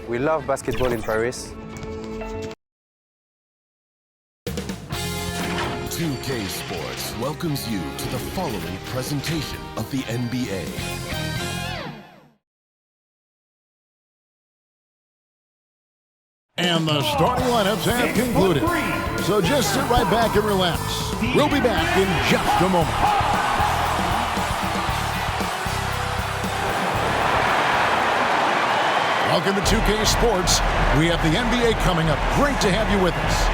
We love basketball in Paris. 2K Sports welcomes you to the following presentation of the NBA. And the starting lineups have concluded. So just sit right back and relax. We'll be back in just a moment. Welcome to 2K Sports. We have the NBA coming up. Great to have you with us.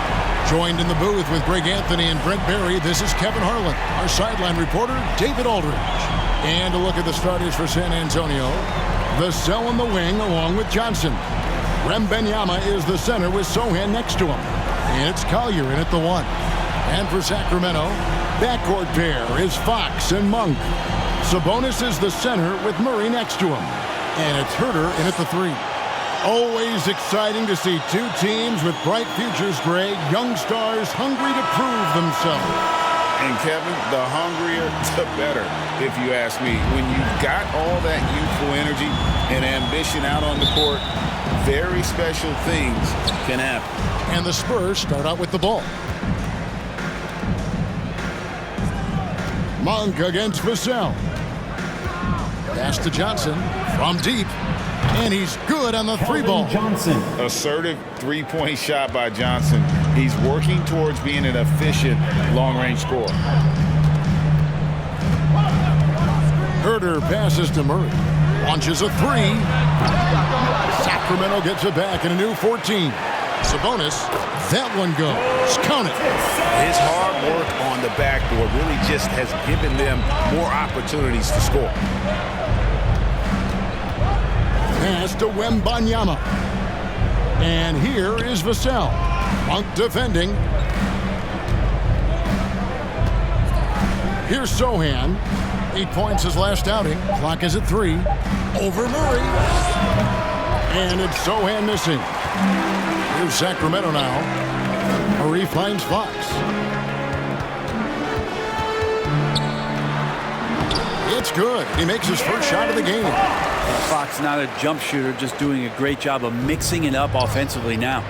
Joined in the booth with Greg Anthony and Brent Barry, this is Kevin Harlan. Our sideline reporter, David Aldridge. And a look at the starters for San Antonio. Vassell in the wing along with Johnson. Wembanyama is the center with Sochan next to him. And it's Collier in at the 1. And for Sacramento, backcourt pair is Fox and Monk. Sabonis is the center with Murray next to him. And it's Herter in at the 3. Always exciting to see two teams with bright futures, Greg. Young stars hungry to prove themselves. And Kevin, the hungrier, the better, if you ask me. When you've got all that youthful energy and ambition out on the court, very special things can happen. And the Spurs start out with the ball. Monk against Vassell. Pass to Johnson from deep. And he's good on the 3-ball. Johnson. Assertive three-point shot by Johnson. He's working towards being an efficient long-range scorer. Herter passes to Murray. Launches a 3. Sacramento gets it back in a new 14. Sabonis, that one goes. Count it. His hard work on the backboard really just has given them more opportunities to score. Pass to Wembanyama. And here is Vassell. Monk defending. Here's Sochan. 8 points his last outing. Clock is at 3. Over Murray. And it's Sochan missing. Here's Sacramento now. Murray finds Fox. It's good. He makes his first shot of the game. Fox not a jump shooter, just doing a great job of mixing it up offensively now.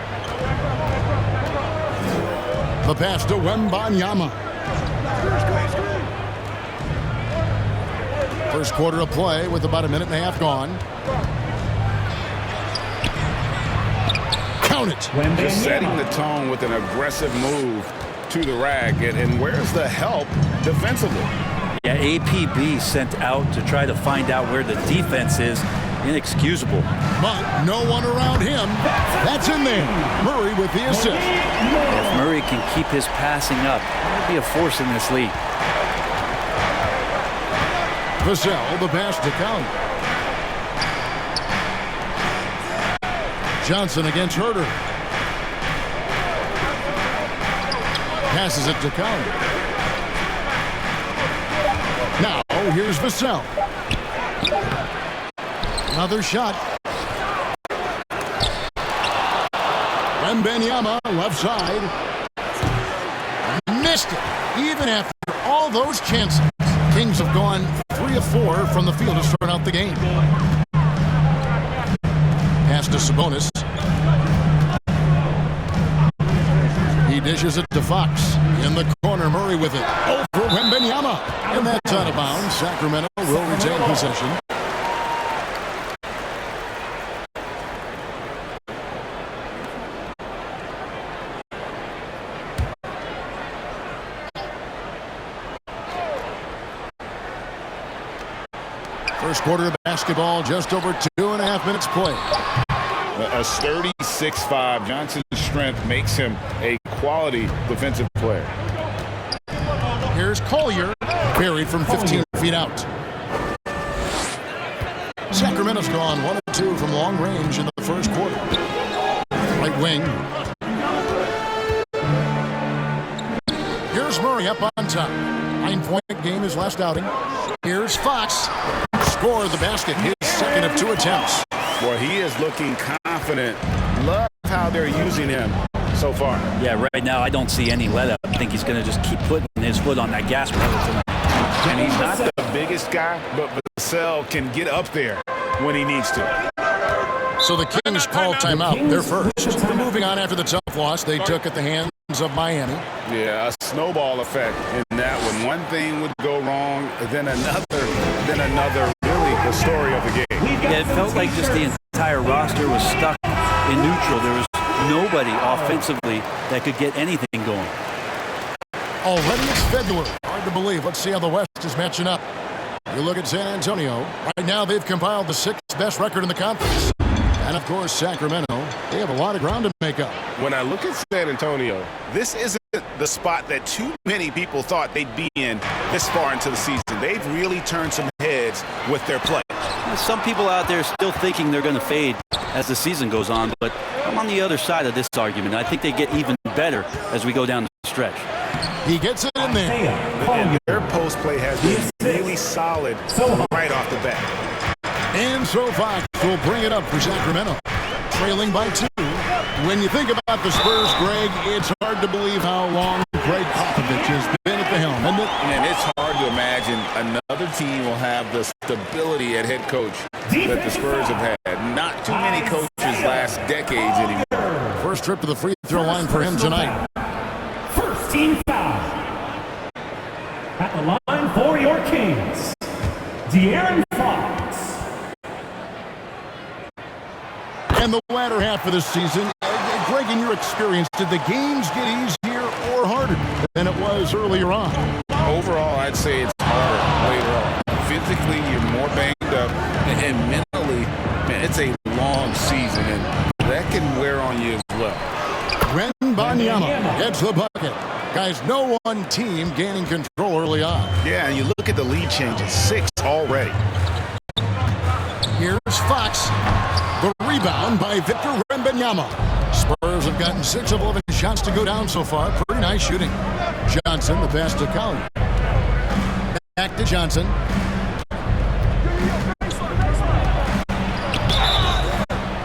The pass to Wembanyama. First quarter of play with about a minute and a half gone. Count it. Just setting the tone with an aggressive move to the rack. And where's the help defensively? Yeah, APB sent out to try to find out where the defense is. Inexcusable. But no one around him. That's in there. Murray with the assist. If Murray can keep his passing up, he'll be a force in this league. Vassell, the pass to Collier. Johnson against Herter. Passes it to Collier. Now, here's Vassell. Another shot. Wembanyama, left side. Missed it, even after all those chances. Kings have gone 3 of 4 from the field to start out the game. Pass to Sabonis. He dishes it to Fox. In the corner, Murray with it. Over Wembanyama. And that's out of bounds. Sacramento will retain possession. First quarter of basketball, just over 2.5 minutes played. A sturdy 6'5". Johnson's strength makes him a quality defensive player. Here's Collier, buried from 15 feet out. Sacramento's gone 1 of 2 from long range in the first quarter. Right wing. Here's Murray up on top. 9-point game his last outing. Here's Fox. Scored the basket, his second of 2 attempts. Well, he is looking confident. Love how they're using him so far. Yeah, right now I don't see any let up. I think he's going to just keep putting his foot on that gas pedal tonight. And he's not the biggest guy, but Vassell can get up there when he needs to. So the Kings call timeout. They're first. Moving on after the tough loss they took at the hands of Miami. Yeah, a snowball effect in that one. One thing would go wrong, then another. Really the story of the game. Yeah, it felt like just the entire roster was stuck in neutral. There was nobody offensively that could get anything going. Already it's February. Hard to believe. Let's see how the West is matching up. You look at San Antonio. Right now they've compiled the 6th best record in the conference. And, of course, Sacramento, they have a lot of ground to make up. When I look at San Antonio, this isn't the spot that too many people thought they'd be in this far into the season. They've really turned some heads with their play. Some people out there still thinking they're going to fade as the season goes on, but I'm on the other side of this argument. I think they get even better as we go down the stretch. He gets it in there. And their post play has been really solid right off the bat. And so Fox will bring it up for Sacramento, trailing by 2. When you think about the Spurs, Greg, it's hard to believe how long Greg Popovich has been at the helm, isn't it? And it's hard to imagine another team will have the stability at head coach that the Spurs have had. Not too many coaches last decades anymore. First trip to the free throw line for him tonight. First team foul. At the line for your Kings, De'Aaron Fox. And the latter half of the season, Greg, in your experience, did the games get easier or harder than it was earlier on? Overall, I'd say it's harder later on. Physically, you're more banged up, and mentally, man, it's a long season, and that can wear on you as well. Wembanyama gets the bucket. Guys, no one team gaining control early on. Yeah, and you look at the lead changes, 6 already. Here's Fox. The rebound by Victor Wembanyama. Spurs have gotten 6 of 11 shots to go down so far. Pretty nice shooting. Johnson, the pass to Collier. Back to Johnson.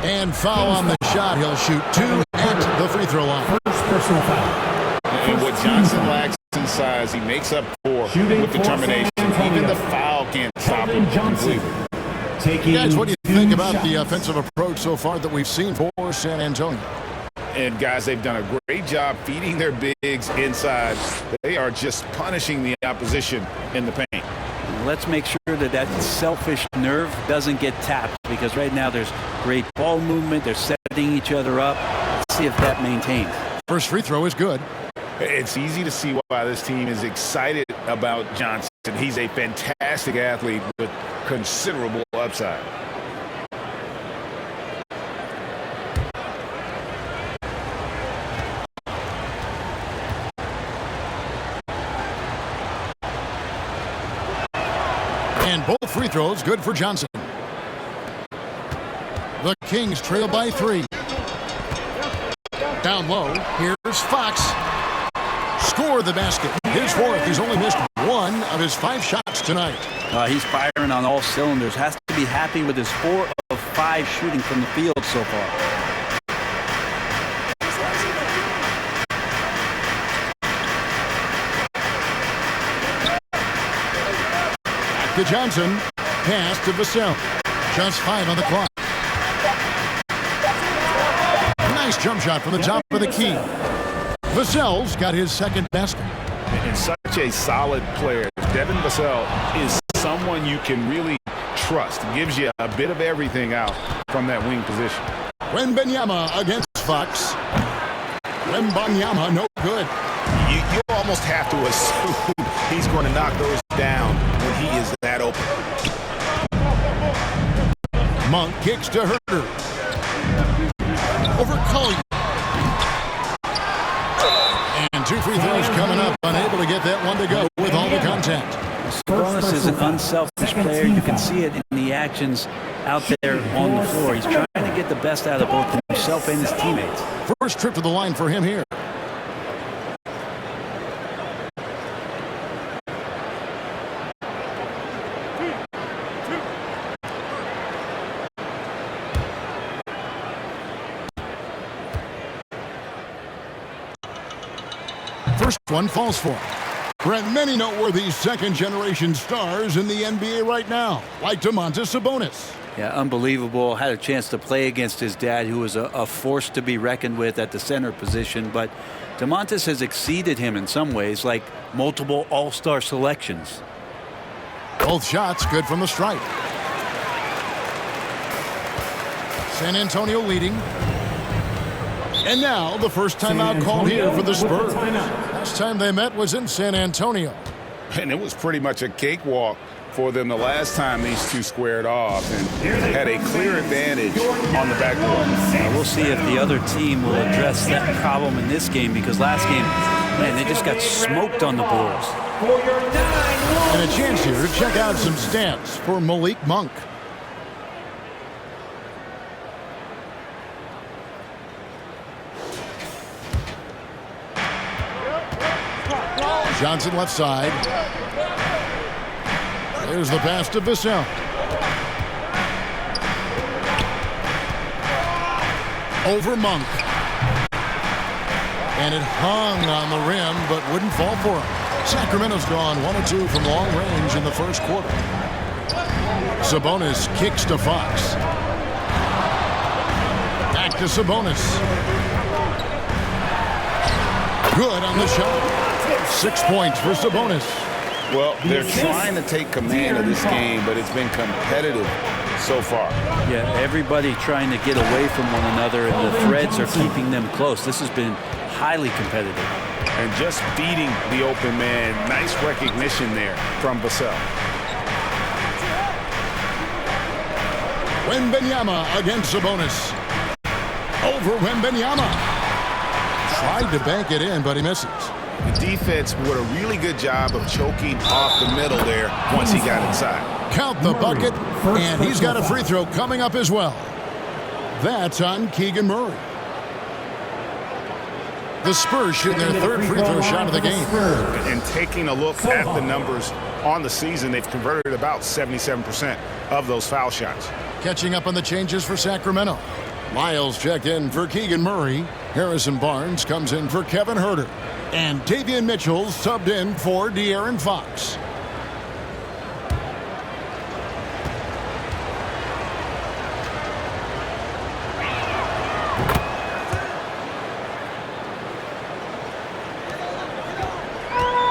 And foul on the shot. He'll shoot 2 at the free throw line. First personal foul. And what Johnson lacks in size, he makes up for with determination. Even the foul can't stop him completely. Guys, what do you think about the offensive approach so far that we've seen for San Antonio? And, guys, they've done a great job feeding their bigs inside. They are just punishing the opposition in the paint. Let's make sure that that selfish nerve doesn't get tapped, because right now there's great ball movement. They're setting each other up. Let's see if that maintains. First free throw is good. It's easy to see why this team is excited about Johnson. He's a fantastic athlete with considerable upside. And both free throws good for Johnson. The Kings trail by 3. Down low, here's Fox. Score the basket. His 4th. He's only missed 1 of his 5 shots tonight. He's firing on all cylinders. Has to be happy with his 4 of 5 shooting from the field so far. Back to Johnson. Pass to Vassell. Just 5 on the clock. Nice jump shot from the top of the key. Vassell's got his 2nd basket. And such a solid player. Devin Vassell is someone you can really trust. Gives you a bit of everything out from that wing position. Wembanyama against Fox. Wembanyama, no good. You almost have to assume he's going to knock those down when he is that open. Monk kicks to Herter. Over Collier. And 2 free throws coming up. Unable to get that one to go with all the contact. Sabonis is an unselfish player. You can see it in the actions out there on the floor. He's trying to get the best out of both himself and his teammates. First trip to the line for him here. First one falls for him. Brent, many noteworthy second-generation stars in the NBA right now, like Domantas Sabonis. Yeah, unbelievable. Had a chance to play against his dad, who was a force to be reckoned with at the center position. But Domantas has exceeded him in some ways, like multiple all-star selections. Both shots good from the stripe. San Antonio leading. And now the first timeout called here for the Spurs. Last time they met was in San Antonio. And it was pretty much a cakewalk for them the last time these two squared off and had a clear advantage on the backboard. We'll see if the other team will address that problem in this game, because last game, man, they just got smoked on the boards. And a chance here to check out some stats for Malik Monk. Johnson left side. There's the pass to Vassell. Over Monk. And it hung on the rim, but wouldn't fall for him. Sacramento's gone 1 of 2 from long range in the first quarter. Sabonis kicks to Fox. Back to Sabonis. Good on the shot. 6 points for Sabonis. Well, they're trying to take command of this game, but it's been competitive so far. Yeah, everybody trying to get away from one another, and the threads are keeping them close. This has been highly competitive. And just feeding the open man. Nice recognition there from Vassell. Wembanyama against Sabonis. Over Wembanyama. Tried to bank it in, but he misses. The defense did a really good job of choking off the middle there once he got inside. Count the bucket, and he's got a free throw coming up as well. That's on Keegan Murray. The Spurs shooting their third free throw shot of the game. And taking a look at the numbers on the season, they've converted about 77% of those foul shots. Catching up on the changes for Sacramento. Miles checked in for Keegan Murray. Harrison Barnes comes in for Kevin Huerter. And Davion Mitchell subbed in for De'Aaron Fox.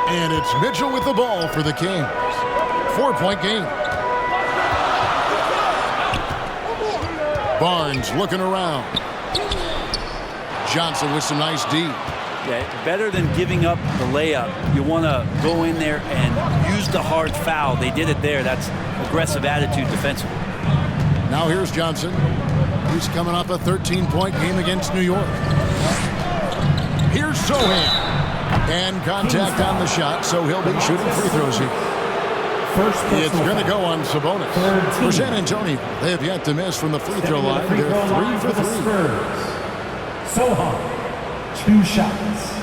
And it's Mitchell with the ball for the Kings. 4-point game. Barnes looking around. Johnson with some nice D. Yeah, better than giving up the layup. You want to go in there and use the hard foul. They did it there. That's aggressive attitude defensively. Now here's Johnson. He's coming off a 13-point game against New York. Here's Sohan. And contact on the shot, so he'll be shooting free throws here. It's going to go on Sabonis. For San Antonio, they have yet to miss from the free throw line. They're 3 for 3. Sohan, 2 shots.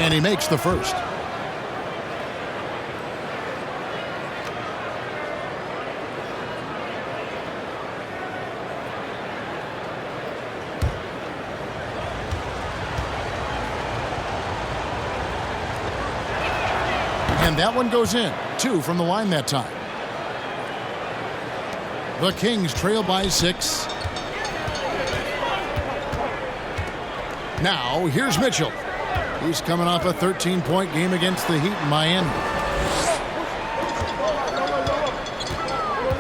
And he makes the first. And that one goes in. 2 from the line that time. The Kings trail by 6. Now, here's Mitchell. He's coming off a 13-point game against the Heat in Miami.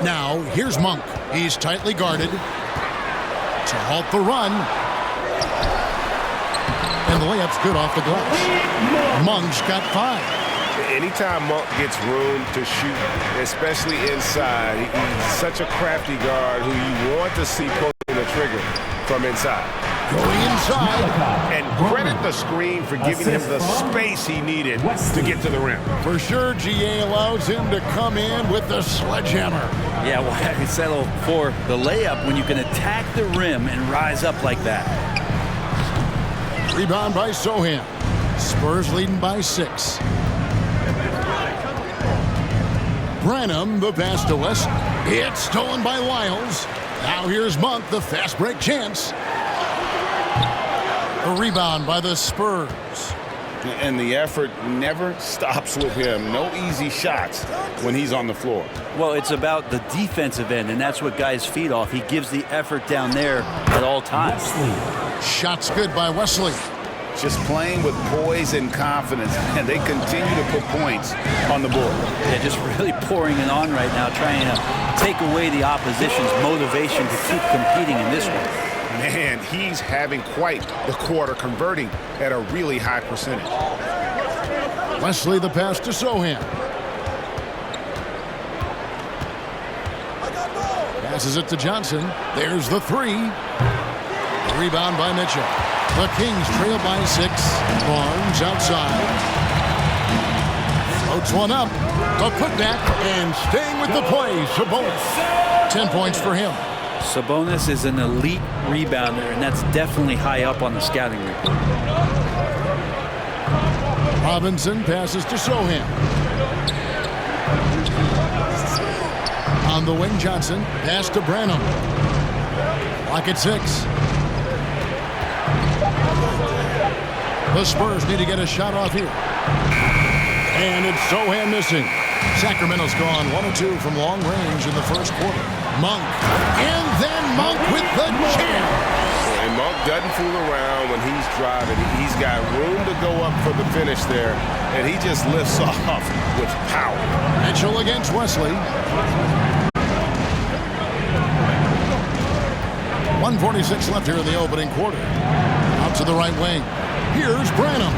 Now, here's Monk. He's tightly guarded to halt the run. And the layup's good off the glass. Monk's got 5. Anytime Monk gets room to shoot, especially inside, he's such a crafty guard who you want to see pulling the trigger from inside. Going inside. And credit the screen for giving him the space he needed to get to the rim. For sure, GA allows him to come in with the sledgehammer. Yeah, well, I settle for the layup when you can attack the rim and rise up like that. Rebound by Sohan. Spurs leading by 6. Branham, the pass to West. It's stolen by Lyles. Now here's Monk, the fast break chance. A rebound by the Spurs. And the effort never stops with him. No easy shots when he's on the floor. Well, it's about the defensive end, and that's what guys feed off. He gives the effort down there at all times. Shots good by Wesley. Just playing with poise and confidence, and they continue to put points on the board. They're just really pouring it on right now, trying to take away the opposition's motivation to keep competing in this one. Man, he's having quite the quarter, converting at a really high percentage. Wesley, the pass to Sohan. Passes it to Johnson. There's the three. The rebound by Mitchell. The Kings trail by 6. Barnes outside. Floats one up. A putback, and staying with the play, Sabonis. 10 points for him. Sabonis is an elite rebounder, and that's definitely high up on the scouting report. Robinson passes to Sohan. On the wing, Johnson. Pass to Branham. Lock at 6. The Spurs need to get a shot off here. And it's Sohan missing. Sacramento's gone 1 of 2 from long range in the first quarter. Monk. And then Monk with the jam. And Monk doesn't fool around when he's driving. He's got room to go up for the finish there, and he just lifts off with power. Mitchell against Wesley. 1:46 left here in the opening quarter. Out to the right wing. Here's Branham.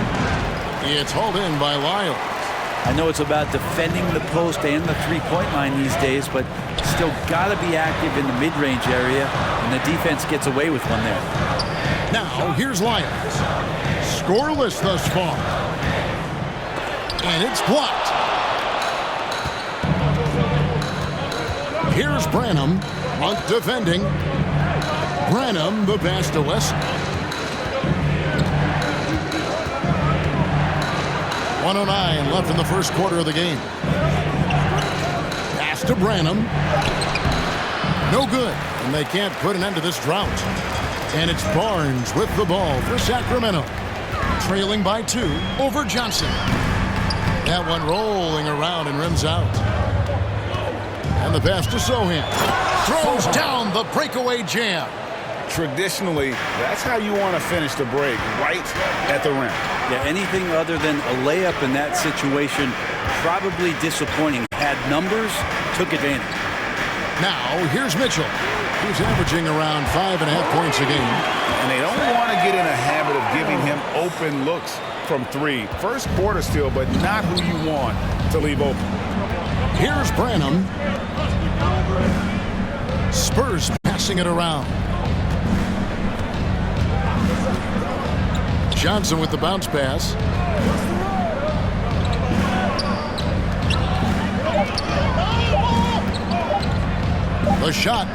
It's hauled in by Lyles. I know it's about defending the post and the three-point line these days, but still got to be active in the mid-range area, and the defense gets away with one there. Now, here's Lyles. Scoreless thus far. And it's blocked. Here's Branham. Monk defending. Branham, the pass to West. 1:09 left in the first quarter of the game. Pass to Branham. No good, and they can't put an end to this drought. And it's Barnes with the ball for Sacramento. Trailing by 2 over Johnson. That one rolling around and rims out. And the pass to Sohan. Throws down the breakaway jam. Traditionally, that's how you want to finish the break, right at the rim. Yeah, anything other than a layup in that situation, probably disappointing. Had numbers, took advantage. Now, here's Mitchell, who's averaging around 5.5 points a game. And they don't want to get in a habit of giving him open looks from 3. First quarter still, but not who you want to leave open. Here's Branham. Spurs passing it around. Johnson with the bounce pass. The shot.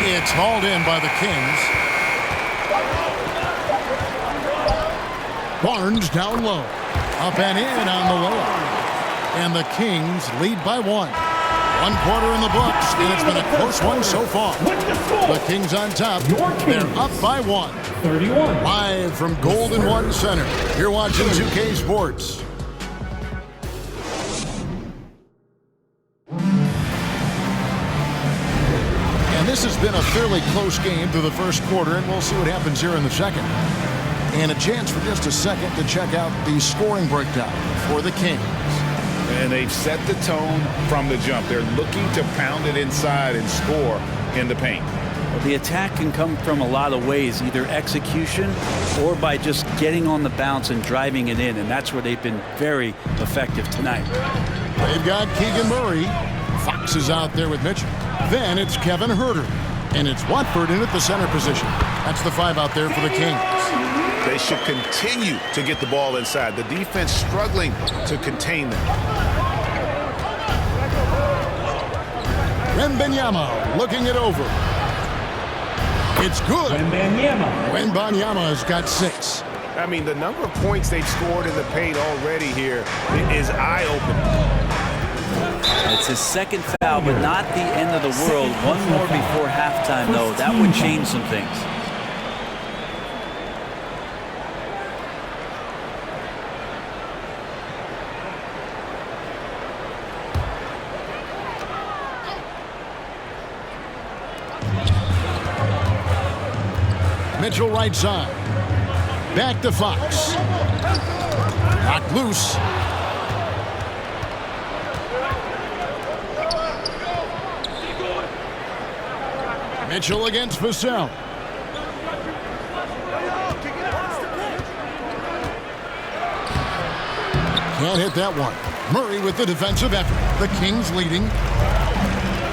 It's hauled in by the Kings. Barnes down low. Up and in on the layup. And the Kings lead by 1. 1 quarter in the books, and it's been a close one so far. The Kings on top. They're up by 1. 31. Live from Golden One Center. You're watching 2K Sports. And this has been a fairly close game through the first quarter, and we'll see what happens here in the second. And a chance for just a second to check out the scoring breakdown for the Kings. And they've set the tone from the jump. They're looking to pound it inside and score in the paint. Well, the attack can come from a lot of ways, either execution or by just getting on the bounce and driving it in, and that's where they've been very effective tonight. They've got Keegan Murray. Fox is out there with Mitchell. Then it's Kevin Huerter. And it's Watford in at the center position. That's the 5 out there for the Kings. They should continue to get the ball inside. The defense struggling to contain them. Wembanyama looking it over. It's good. Wembanyama has got 6. I mean, the number of points they've scored in the paint already here is eye-opening. It's his second foul, but not the end of the world. One more before halftime, though. That would change some things. Mitchell right side. Back to Fox. Knocked loose. Mitchell against Vassell. Can't hit that one. Murray with the defensive effort. The Kings leading.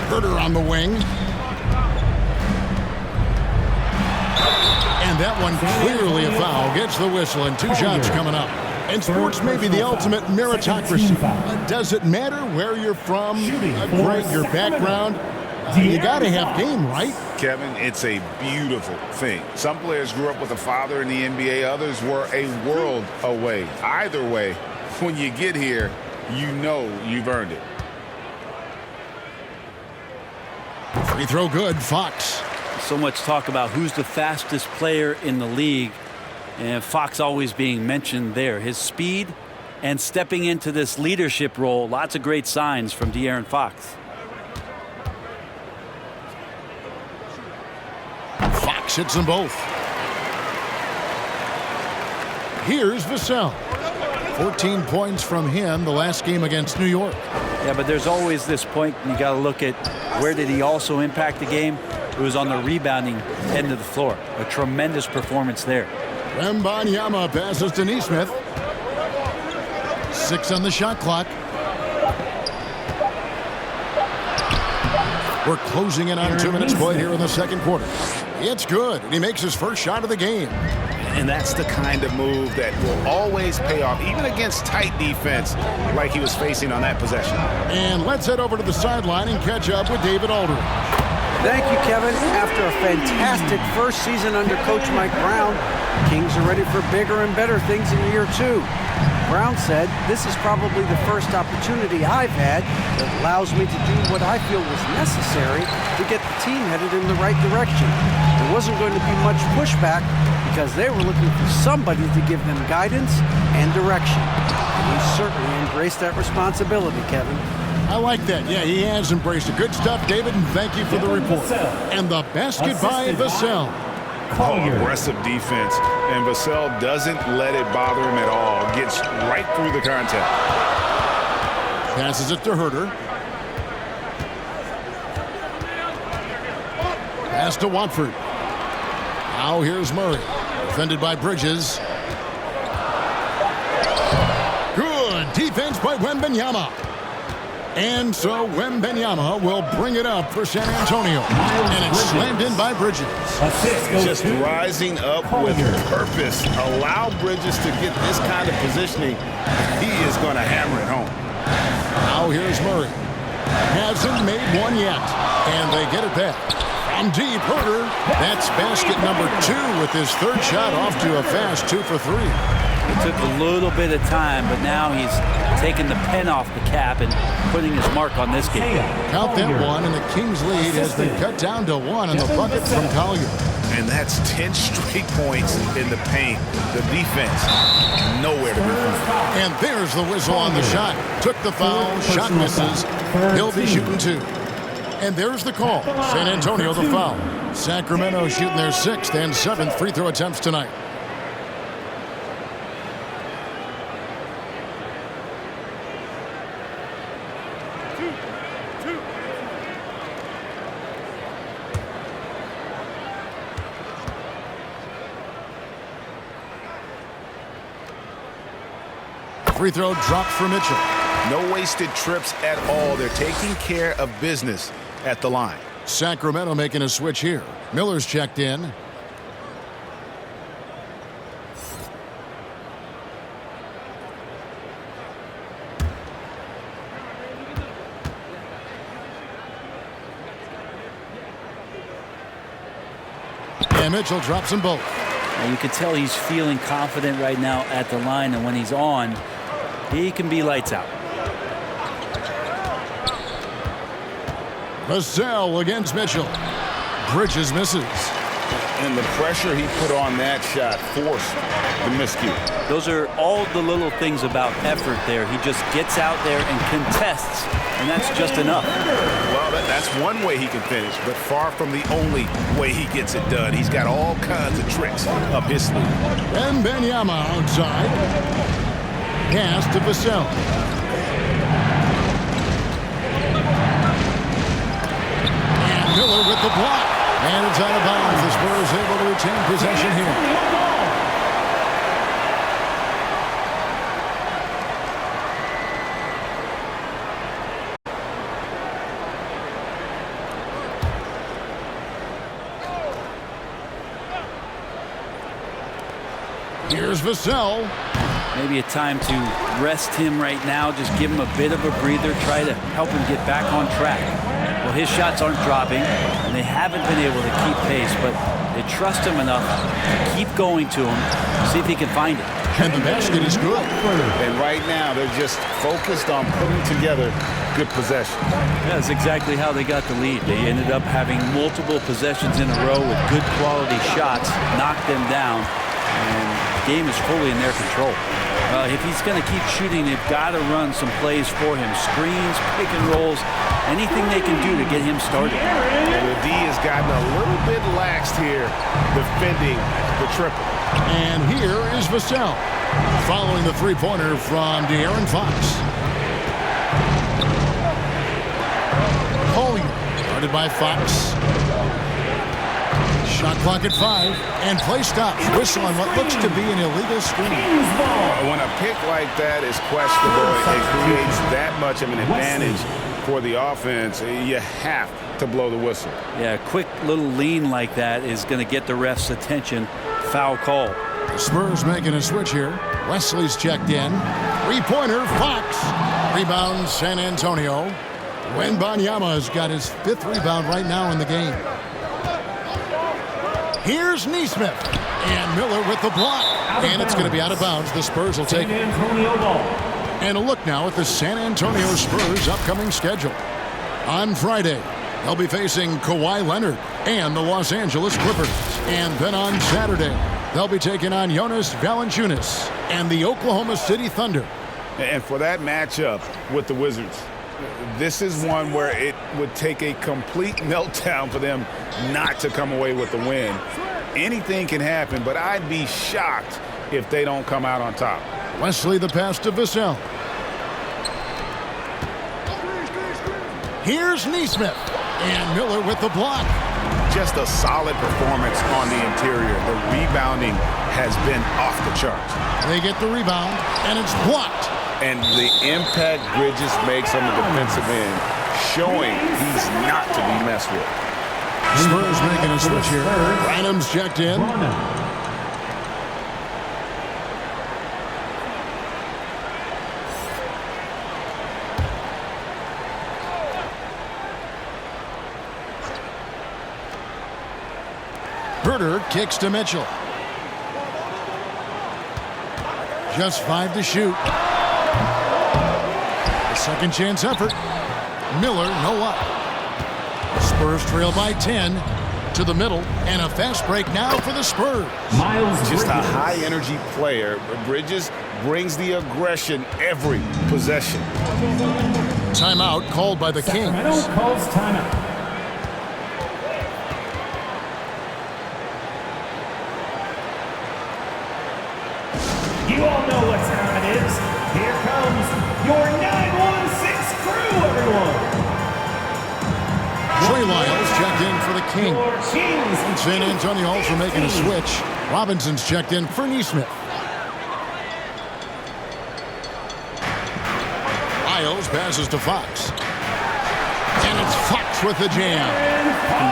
Herter on the wing. And that one clearly a foul. Gets the whistle and 2 shots coming up. And sports may be the ultimate meritocracy. Does it matter where you're from, grade, your background? You got to have game, right? Kevin, it's a beautiful thing. Some players grew up with a father in the NBA. Others were a world away. Either way, when you get here, you know you've earned it. Free throw good. Fox. So much talk about who's the fastest player in the league, and Fox always being mentioned there. His speed and stepping into this leadership role, lots of great signs from De'Aaron Fox. Fox hits them both. Here's Vassell. 14 points from him the last game against New York. Yeah, but there's always this point, and you got to look at where did he also impact the game. It was on the rebounding end of the floor. A tremendous performance there. Wembanyama passes to Nesmith. 6 on the shot clock. We're closing in on 2 minutes played here in the second quarter. It's good, and he makes his first shot of the game. And that's the kind of move that will always pay off, even against tight defense like he was facing on that possession. And let's head over to the sideline and catch up with David Aldridge. Thank you, Kevin. After a fantastic first season under Coach Mike Brown, Kings are ready for bigger and better things in year 2. Brown said, "This is probably the first opportunity I've had that allows me to do what I feel was necessary to get the team headed in the right direction." There wasn't going to be much pushback because they were looking for somebody to give them guidance and direction. And he certainly embraced that responsibility, Kevin. I like that. Yeah, he has embraced it. Good stuff, David, and thank you for the report. And the basket by Vassell. Aggressive defense, and Vassell doesn't let it bother him at all. Gets right through the contact. Passes it to Herter. Pass to Watford. Now here's Murray. Defended by Bridges. Good defense by Wembanyama. And so Wembanyama will bring it up for San Antonio. And it's slammed in by Bridges. Just rising up with purpose. Allow Bridges to get this kind of positioning. He is going to hammer it home. Now here's Murray. Hasn't made one yet. And they get it back. From deep, Herter. That's basket number 2 with his third shot off to a fast 2 for 3. It took a little bit of time, but now he's taking the pen off the cap and putting his mark on this game. Count that one, and the Kings lead has been cut down to 1 in the bucket from Collier. And that's 10 straight points in the paint. The defense, nowhere to be found. And there's the whistle on the shot. Took the foul, shot misses. He'll be shooting 2. And there's the call. San Antonio the foul. Sacramento shooting their 6th and 7th free throw attempts tonight. Free throw dropped for Mitchell. No wasted trips at all. They're taking care of business at the line. Sacramento making a switch here. Miller's checked in. And Mitchell drops them both. And you can tell he's feeling confident right now at the line, and when he's on, he can be lights out. Vassell against Mitchell. Bridges misses. And the pressure he put on that shot forced the miscue. Those are all the little things about effort there. He just gets out there and contests, and that's just enough. Well, that's one way he can finish, but far from the only way he gets it done. He's got all kinds of tricks up his sleeve. And Benyama outside. Pass to Vassell. And Miller with the block. And it's out of bounds. The Spurs able to retain possession here. Here's Vassell. Maybe a time to rest him right now. Just give him a bit of a breather. Try to help him get back on track. Well, his shots aren't dropping, and they haven't been able to keep pace, but they trust him enough to keep going to him, see if he can find it. And the basket is good. And right now, they're just focused on putting together good possession. That's exactly how they got the lead. They ended up having multiple possessions in a row with good quality shots, knocked them down, and the game is fully in their control. If he's going to keep shooting, they've got to run some plays for him. Screens, pick and rolls, anything they can do to get him started. And the D has gotten a little bit laxed here defending the triple. And here is Vassell following the three-pointer from De'Aaron Fox. Collier guarded by Fox. Shot clock at 5, and play stops. Whistle on what looks to be an illegal screen. When a pick like that is questionable, it creates that much of an advantage for the offense. You have to blow the whistle. Yeah, a quick little lean like that is going to get the ref's attention. Foul call. The Spurs making a switch here. Wesley's checked in. Three-pointer, Fox. Rebound, San Antonio. Wembanyama has got his 5th rebound right now in the game. Here's Nesmith. And Miller with the block. And it's going to be out of bounds. The Spurs will take it. And a look now at the San Antonio Spurs' upcoming schedule. On Friday, they'll be facing Kawhi Leonard and the Los Angeles Clippers. And then on Saturday, they'll be taking on Jonas Valanciunas and the Oklahoma City Thunder. And for that matchup with the Wizards, this is one where it would take a complete meltdown for them not to come away with the win. Anything can happen, but I'd be shocked if they don't come out on top. Wesley the pass to Vassell. Here's Nesmith. And Miller with the block. Just a solid performance on the interior. The rebounding has been off the charts. They get the rebound, and it's blocked. And the impact Bridges makes on the defensive end, showing he's not to be messed with. Spurs making a switch here. Branham's checked in. Herter kicks to Mitchell. Just 5 to shoot. A second chance effort. Miller, no luck. The Spurs trail by 10 to the middle, and a fast break now for the Spurs. Just a high-energy player. Bridges brings the aggression every possession. Timeout called by the Kings. Sacramento calls timeout. You all know what time it is. Here comes your 916 crew, everyone. Trey Lyles checked in for the Kings. Your Kings. San Antonio also making a switch. Robinson's checked in for Nesmith. Lyles passes to Fox. And it's Fox with the jam.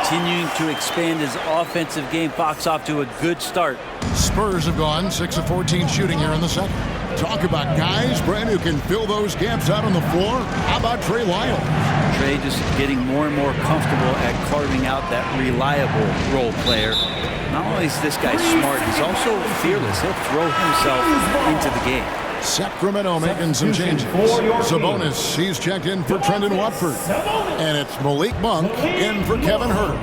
Continuing to expand his offensive game. Fox off to a good start. Spurs have gone 6 of 14 shooting here in the second. Talk about guys, Brent, who can fill those gaps out on the floor. How about Trey Lyles? Trey just getting more and more comfortable at carving out that reliable role player. Not only is this guy smart, he's also fearless. He'll throw himself into the game. Sacramento making some changes. Sabonis, he's checked in for Trendon Watford. And it's Malik Monk in for Kevin Huerter.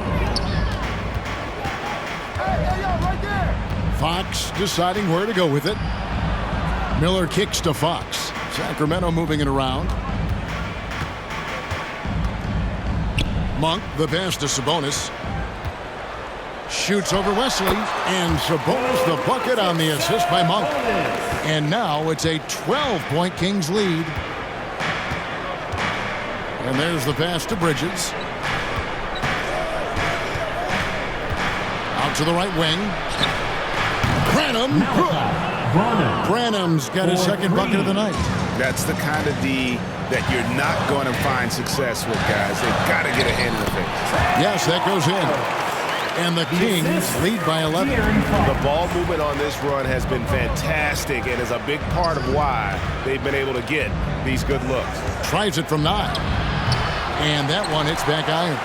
Fox deciding where to go with it. Miller kicks to Fox. Sacramento moving it around. Monk, the pass to Sabonis. Shoots over Wesley, and Sabonis the bucket on the assist by Monk. And now it's a 12-point Kings lead. And there's the pass to Bridges. Out to the right wing. Branham's got his second bucket of the night. That's the kind of D that you're not going to find success with, guys. They've got to get a hand in the face. Yes, that goes in. And the Kings lead by 11. The ball movement on this run has been fantastic and is a big part of why they've been able to get these good looks. Tries it from 9. And that one hits back iron.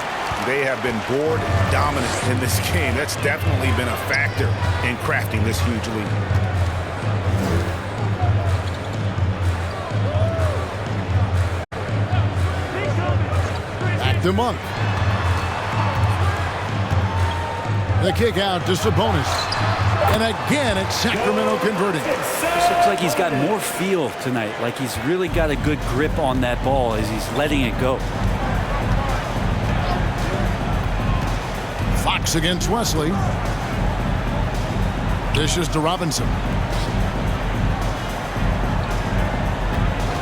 They have been board dominant in this game. That's definitely been a factor in crafting this huge lead. Back to Monk. The kick out to Sabonis. And again, it's Sacramento converting. This looks like he's got more feel tonight. Like he's really got a good grip on that ball as he's letting it go. Fox against Wesley. Dishes to Robinson.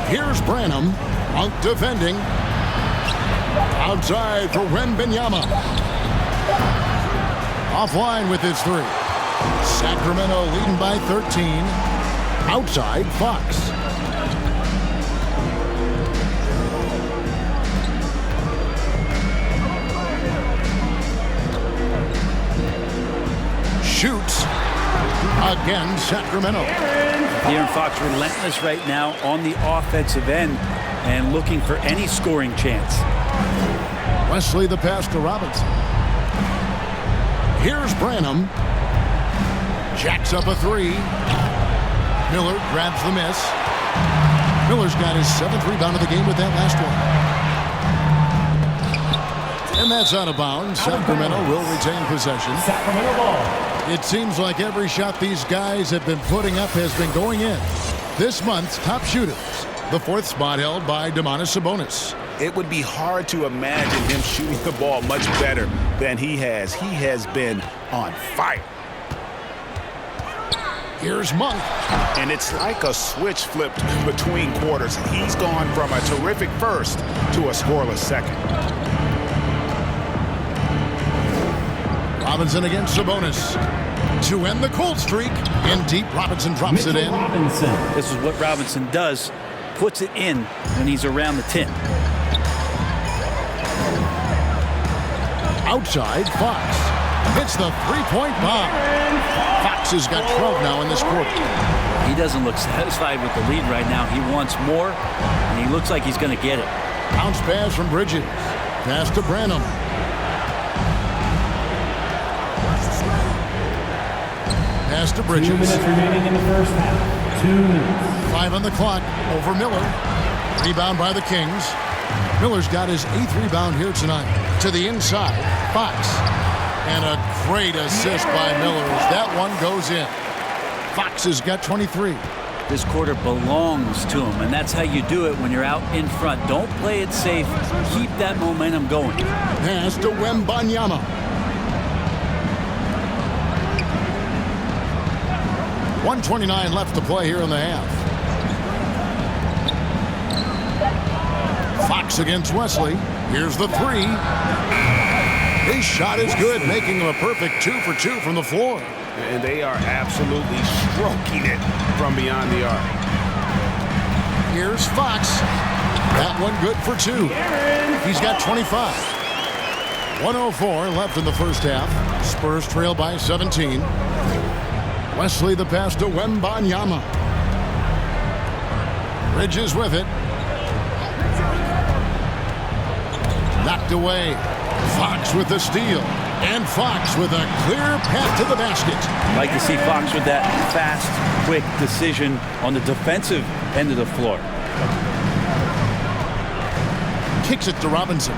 Here's Branham. Monk defending. Outside for Wembanyama. Offline with his 3. Sacramento leading by 13. Outside, Fox. Shoots. Again, Sacramento. De'Aaron Fox relentless right now on the offensive end and looking for any scoring chance. Wesley the pass to Robinson. Here's Branham. Jacks up a 3. Miller grabs the miss. Miller's got his 7th rebound of the game with that last one. And that's out of bounds. Sacramento will retain possession. Sacramento ball. It seems like every shot these guys have been putting up has been going in. This month's top shooters. The 4th spot held by Domantas Sabonis. It would be hard to imagine him shooting the ball much better than he has. He has been on fire. Here's Monk. And it's like a switch flipped between quarters. He's gone from a terrific first to a scoreless second. Robinson against Sabonis. To end the cold streak. In deep, Robinson drops it in. This is what Robinson does. Puts it in when he's around the 10. Outside, Fox hits the 3-point bomb. Fox has got 12 now in this quarter. He doesn't look satisfied with the lead right now. He wants more, and he looks like he's going to get it. Bounce pass from Bridges. Pass to Branham. Pass to Bridges. 2 minutes remaining in the first half. 2 minutes. 5 on the clock. Over Miller. Rebound by the Kings. Miller's got his 8th rebound here tonight. To the inside, Fox. And a great assist by Miller as that one goes in. Fox has got 23. This quarter belongs to him, and that's how you do it when you're out in front. Don't play it safe. Keep that momentum going. Pass to Wembanyama. .129 left to play here in the half. Fox against Wesley. Here's the 3. His shot is good, making him a perfect 2 for 2 from the floor. And they are absolutely stroking it from beyond the arc. Here's Fox. That one good for 2. He's got 25. 1:04 left in the first half. Spurs trail by 17. Wesley the pass to Wembanyama. Bridges with it. Knocked away. Fox with the steal. And Fox with a clear path to the basket. Like to see Fox with that fast, quick decision on the defensive end of the floor. Kicks it to Robinson.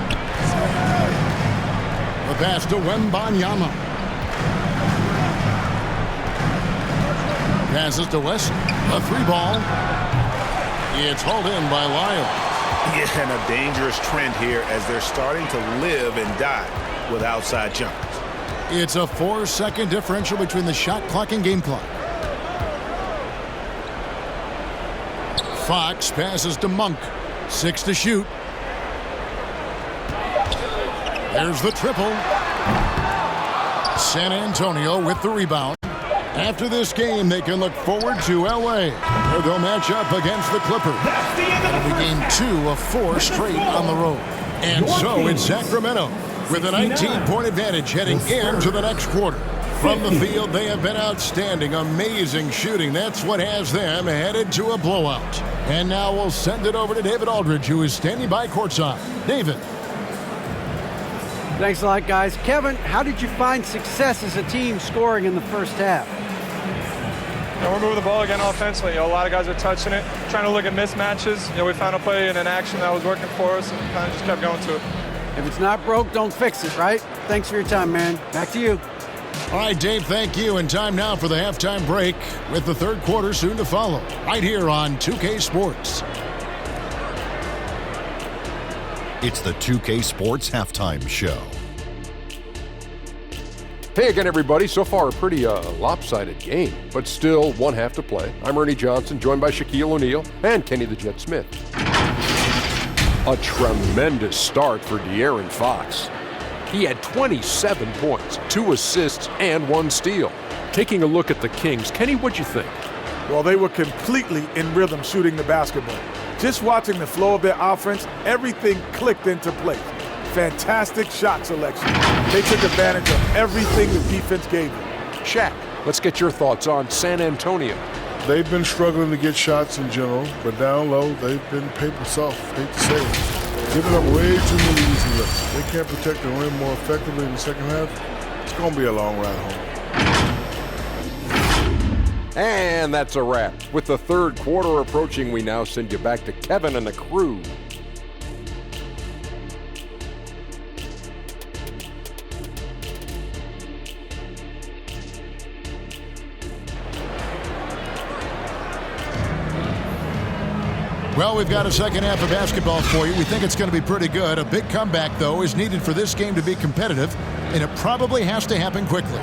The pass to Wembanyama. Passes to West. A 3-ball. It's hauled in by Lyle. Yeah, and a dangerous trend here as they're starting to live and die with outside jumpers. It's a 4-second differential between the shot clock and game clock. Fox passes to Monk. 6 to shoot. There's the triple. San Antonio with the rebound. After this game, they can look forward to L.A., where they'll match up against the Clippers. It'll be game 2 of 4 straight on the road. And so it's Sacramento with a 19-point advantage heading into the next quarter. From the field, they have been outstanding, amazing shooting. That's what has them headed to a blowout. And now we'll send it over to David Aldridge, who is standing by courtside. David. Thanks a lot, guys. Kevin, how did you find success as a team scoring in the first half? We're moving the ball again offensively. A lot of guys are touching it, trying to look at mismatches. We found a play in an action that was working for us and kind of just kept going to it. If it's not broke, don't fix it, right? Thanks for your time, man. Back to you. All right, Dave, thank you. And time now for the halftime break with the third quarter soon to follow. Right here on 2K Sports. It's the 2K Sports Halftime Show. Hey again, everybody. So far, a pretty lopsided game, but still one half to play. I'm Ernie Johnson, joined by Shaquille O'Neal and Kenny the Jet Smith. A tremendous start for De'Aaron Fox. He had 27 points, 2 assists, and 1 steal. Taking a look at the Kings, Kenny, what'd you think? Well, they were completely in rhythm shooting the basketball. Just watching the flow of their offense, everything clicked into place. Fantastic shot selection. They took advantage of everything the defense gave them. Shaq, let's get your thoughts on San Antonio. They've been struggling to get shots in general, but down low, they've been paper soft, hate to say it. Giving up way too many easy looks. They can't protect the rim more effectively in the second half. It's going to be a long ride home. And that's a wrap. With the third quarter approaching, we now send you back to Kevin and the crew. Well, we've got a second half of basketball for you. We think it's going to be pretty good. A big comeback, though, is needed for this game to be competitive, and it probably has to happen quickly.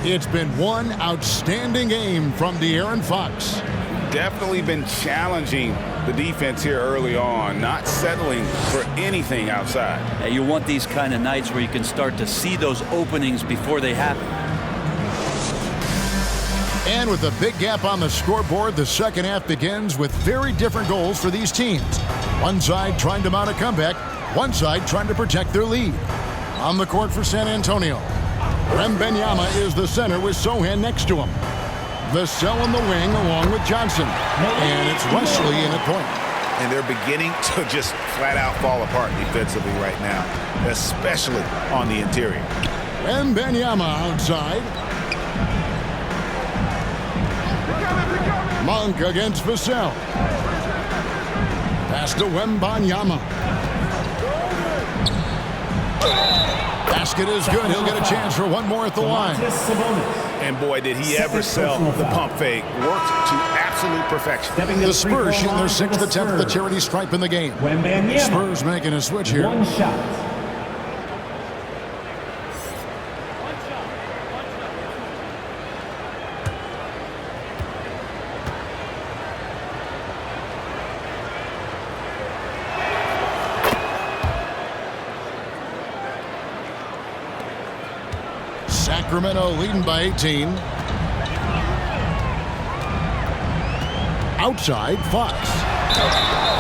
It's been one outstanding game from De'Aaron Fox. Definitely been challenging the defense here early on, not settling for anything outside. Yeah, you want these kind of nights where you can start to see those openings before they happen. And with a big gap on the scoreboard, the second half begins with very different goals for these teams. One side trying to mount a comeback, one side trying to protect their lead. On the court for San Antonio, Wembanyama is the center with Sohan next to him. Vassell in the wing along with Johnson. And it's Wesley in at point. And they're beginning to just flat out fall apart defensively right now, especially on the interior. Wembanyama outside. Monk against Vassell. Pass to Wembanyama. Basket is good. He'll get a chance for one more at the line. And boy, did he ever sell the pump fake. Worked to absolute perfection. The Spurs shooting their 6th attempt at the charity stripe in the game. Spurs making a switch here. One shot. Sacramento leading by 18. Outside, Fox.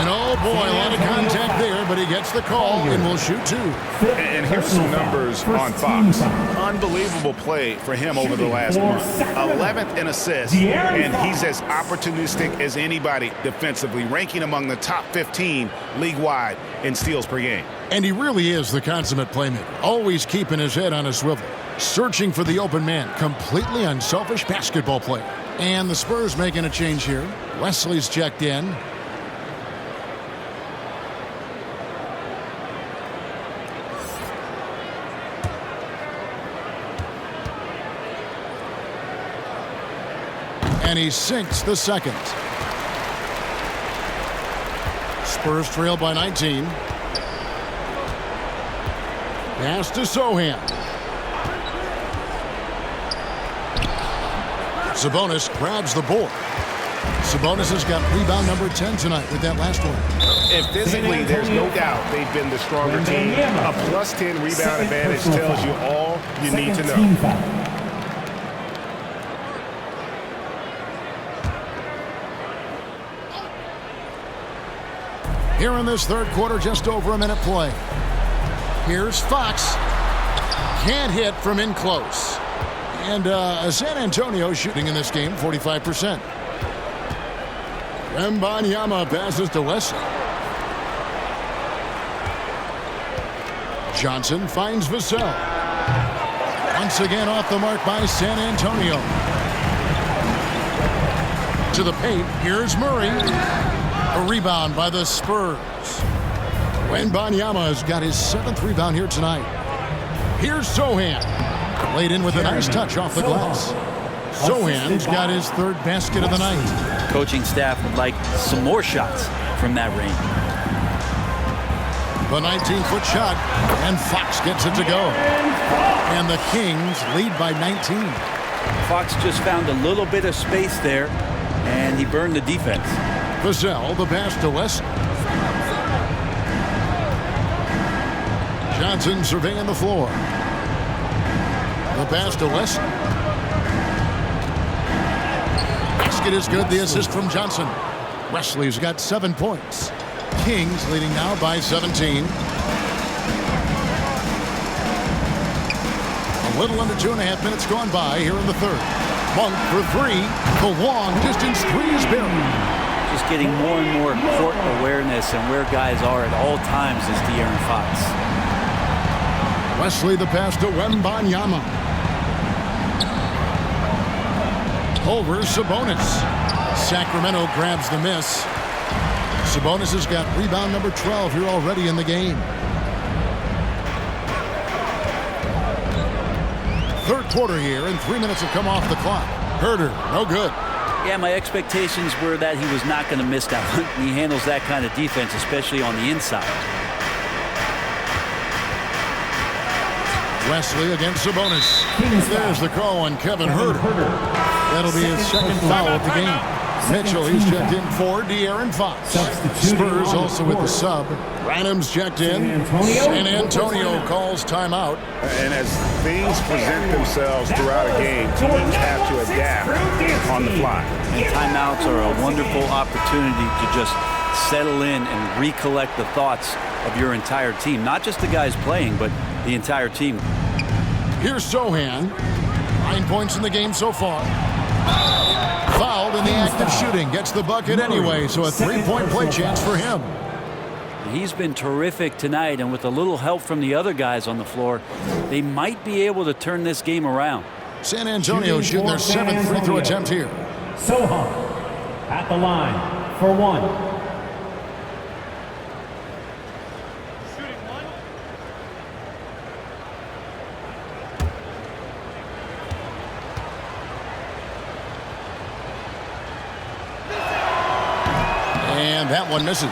And oh boy, a lot of contact there, but he gets the call and will shoot 2. And here's some numbers on Fox. Unbelievable play for him over the last month. 11th in assists, and he's as opportunistic as anybody defensively, ranking among the top 15 league-wide in steals per game. And he really is the consummate playmaker, always keeping his head on a swivel, searching for the open man, completely unselfish basketball player. And the Spurs making a change here. Wesley's checked in. And he sinks the second. Spurs trail by 19. Pass to Sohan. Sabonis grabs the board. Sabonis has got rebound number 10 tonight with that last one. And physically, there's no doubt they've been the stronger team. A plus 10 rebound advantage tells you all you need to know. Here in this third quarter, just over a minute play. Here's Fox. Can't hit from in close. And San Antonio shooting in this game, 45%. Wembanyama passes to Wesley. Johnson finds Vassell. Once again off the mark by San Antonio. To the paint, here's Murray. A rebound by the Spurs. Wembanyama has got his 7th rebound here tonight. Here's Sohan. Laid in with a nice touch off the glass. Sohan's got his 3rd basket of the night. Coaching staff would like some more shots from that range. The 19-foot shot, and Fox gets it to go. And the Kings lead by 19. Fox just found a little bit of space there, and he burned the defense. Vassell, the pass to West. Johnson surveying the floor. The pass to West. Basket is good. The assist from Johnson. Wesley's got 7 points. Kings leading now by 17. A little under 2.5 minutes gone by here in the third. Monk for 3. The long distance 3 is buried. Just getting more and more court awareness and where guys are at all times is De'Aaron Fox. Wesley the pass to Wembanyama. Over Sabonis. Sacramento grabs the miss. Sabonis has got rebound number 12 here already in the game. Third quarter here, and 3 minutes have come off the clock. Herter, no good. Yeah, my expectations were that he was not going to miss that one. He handles that kind of defense, especially on the inside. Wesley against Sabonis. There's the call on Kevin Herter. That'll be his 2nd foul of the game. Mitchell, he's checked in for De'Aaron Fox. Spurs also with the sub. Ranham's checked in. San Antonio calls timeout. And as things present themselves throughout a game, teams have to adapt on the fly. And timeouts are a wonderful opportunity to just settle in and recollect the thoughts of your entire team. Not just the guys playing, but the entire team. Here's Sohan. 9 points in the game so far. Fouled in the act of shooting. Gets the bucket anyway, so a 3-point play chance for him. He's been terrific tonight, and with a little help from the other guys on the floor, they might be able to turn this game around. San Antonio shooting their 7th free throw attempt here. Sohan at the line for 1. And that one misses.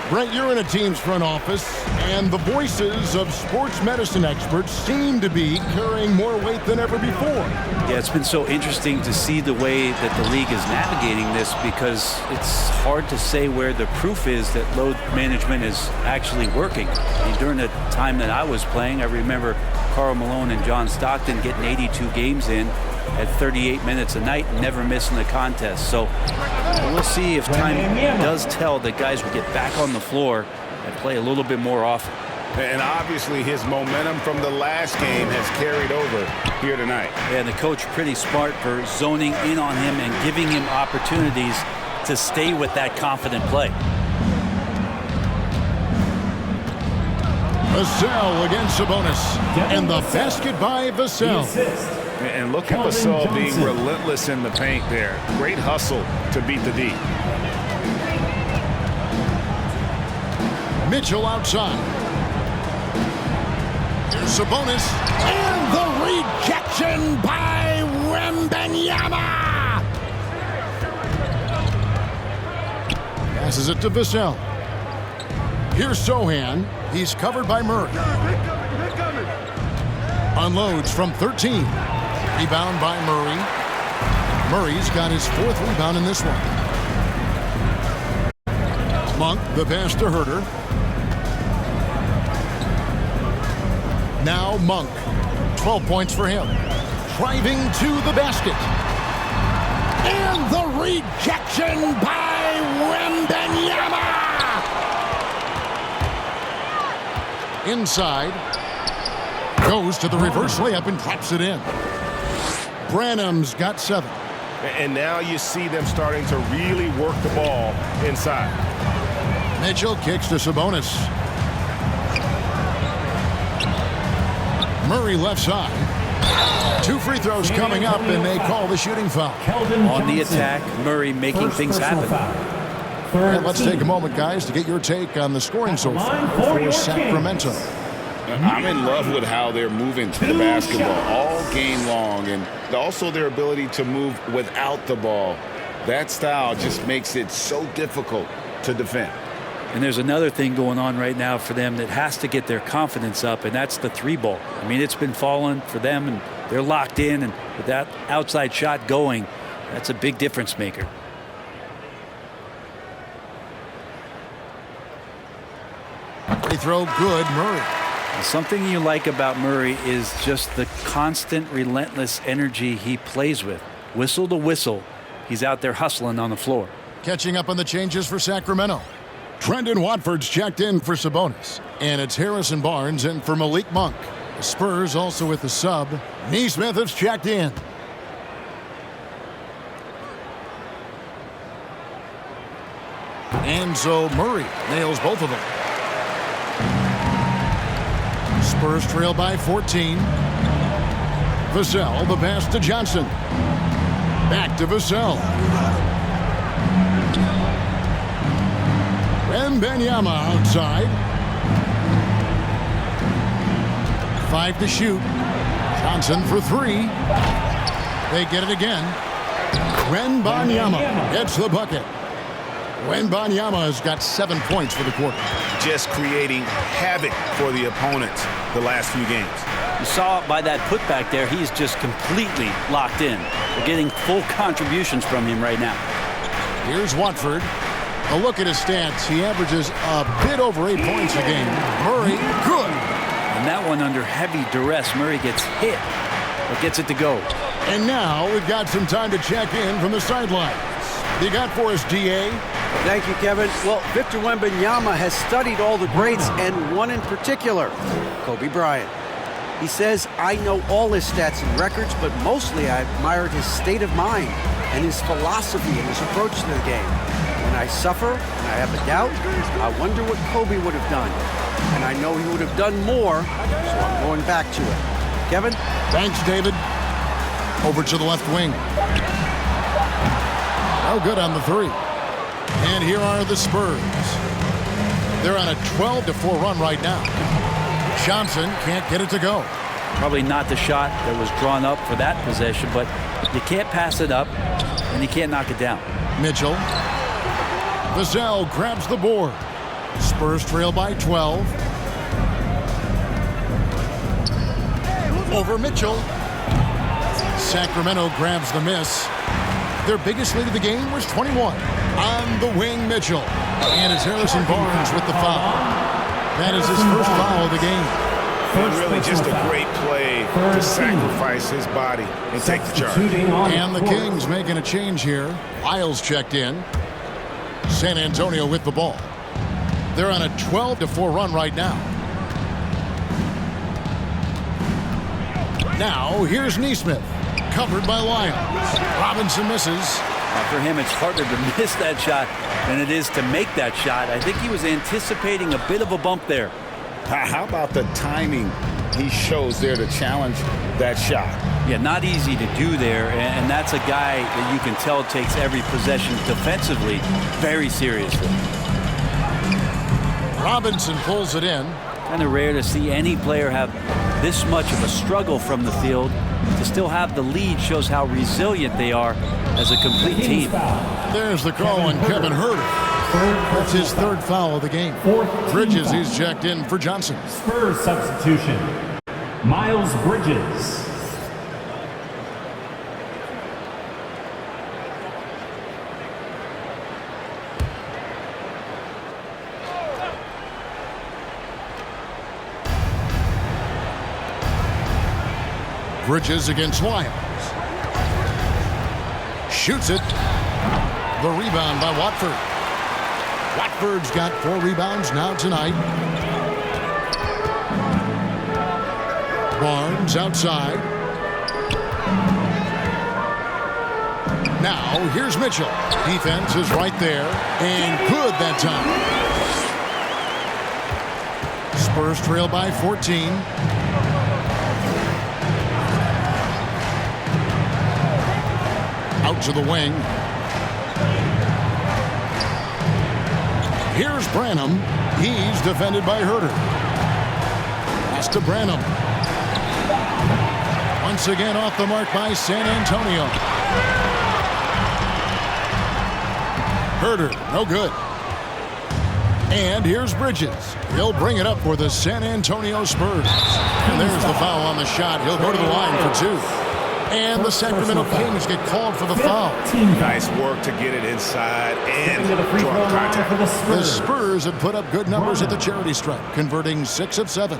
Brent, you're in a team's front office, and the voices of sports medicine experts seem to be carrying more weight than ever before. Yeah, it's been so interesting to see the way that the league is navigating this, because it's hard to say where the proof is that load management is actually working. I mean, during the time that I was playing, I remember Karl Malone and John Stockton getting 82 games in at 38 minutes a night and never missing the contest. So we'll see if time does tell that guys will get back on the floor and play a little bit more often. And obviously his momentum from the last game has carried over here tonight. Yeah, the coach pretty smart for zoning in on him and giving him opportunities to stay with that confident play. Vassell against Sabonis. And the basket by Vassell. And look at Gasol being relentless in the paint there. Great hustle to beat the D. Mitchell outside. Here's Sabonis. And the rejection by Wembanyama. Passes it to Vassell. Here's Sohan. He's covered by Murray. Unloads from 13. Rebound by Murray. Murray's got his 4th rebound in this one. Monk, the pass to Herter. Now Monk. 12 points for him. Driving to the basket. And the rejection by Wembanyama. Inside. Goes to the reverse layup and drops it in. Branham's got 7. And now you see them starting to really work the ball inside. Mitchell kicks to Sabonis. Murray left side. 2 free throws coming up, and they call the shooting foul. On the attack, Murray making things happen. And let's take a moment, guys, to get your take on the scoring so far for Sacramento. I'm in love with how they're moving the basketball all game long, and also their ability to move without the ball. That style just makes it so difficult to defend. And there's another thing going on right now for them that has to get their confidence up, and that's the 3-ball. I mean, it's been falling for them, and they're locked in, and with that outside shot going, that's a big difference maker. They throw good, Murray. Something you like about Murray is just the constant, relentless energy he plays with. Whistle to whistle, he's out there hustling on the floor. Catching up on the changes for Sacramento. Trendon Watford's checked in for Sabonis. And it's Harrison Barnes in for Malik Monk. The Spurs also with the sub. Nesmith has checked in. And so Murray nails both of them. Spurs trail by 14. Vassell, the pass to Johnson. Back to Vassell. Wembanyama outside. 5 to shoot. Johnson for 3. They get it again. Wembanyama gets the bucket. Wembanyama has got 7 points for the quarter. Just creating havoc for the opponents the last few games. You saw it by that putback there. He's just completely locked in. We're getting full contributions from him right now. Here's Watford. A look at his stats. He averages a bit over 8 points a game. Murray, good. And that one under heavy duress. Murray gets hit, but gets it to go. And now we've got some time to check in from the sidelines. You got for us, D.A.? Thank you, Kevin. Well, Victor Wembanyama has studied all the greats, and one in particular, Kobe Bryant. He says, I know all his stats and records, but mostly I admired his state of mind and his philosophy and his approach to the game. When I suffer and I have a doubt, I wonder what Kobe would have done. And I know he would have done more, so I'm going back to it. Kevin? Thanks, David. Over to the left wing. Oh, good on the 3. And here are the Spurs. They're on a 12-4 run right now. Johnson can't get it to go. Probably not the shot that was drawn up for that possession, but you can't pass it up, and you can't knock it down. Mitchell. Vassell grabs the board. Spurs trail by 12. Over Mitchell. Sacramento grabs the miss. Their biggest lead of the game was 21. On the wing, Mitchell. And it's Harrison Barnes with the foul. That is his first foul of the game. And really just a great play to sacrifice his body and take the charge. And the Kings making a change here. Lyles checked in. San Antonio with the ball. They're on a 12-4 run right now. Now, here's Nesmith. Covered by Lyles. Robinson misses. For him, it's harder to miss that shot than it is to make that shot. I think he was anticipating a bit of a bump there. How about the timing he shows there to challenge that shot? Yeah, not easy to do there, and that's a guy that you can tell takes every possession defensively very seriously. Robinson pulls it in. Kind of rare to see any player have this much of a struggle from the field. To still have the lead shows how resilient they are as a complete team. There's the call on Kevin Herter. That's his third foul of the game. Bridges, he's checked in for Johnson. Spurs substitution, Miles Bridges. Bridges against Wiles. Shoots it. The rebound by Watford. Watford's got 4 rebounds now tonight. Barnes outside. Now here's Mitchell. Defense is right there. And good that time. Spurs trail by 14. Out to the wing. Here's Branham. He's defended by Herter. Pass to Branham. Once again off the mark by San Antonio. Herter, no good. And here's Bridges. He'll bring it up for the San Antonio Spurs. And there's the foul on the shot. He'll go to the line for 2. And the Sacramento Kings get called for the foul. Nice work to get it inside and draw contact. The Spurs have put up good numbers at the charity stripe, converting 6 of 7.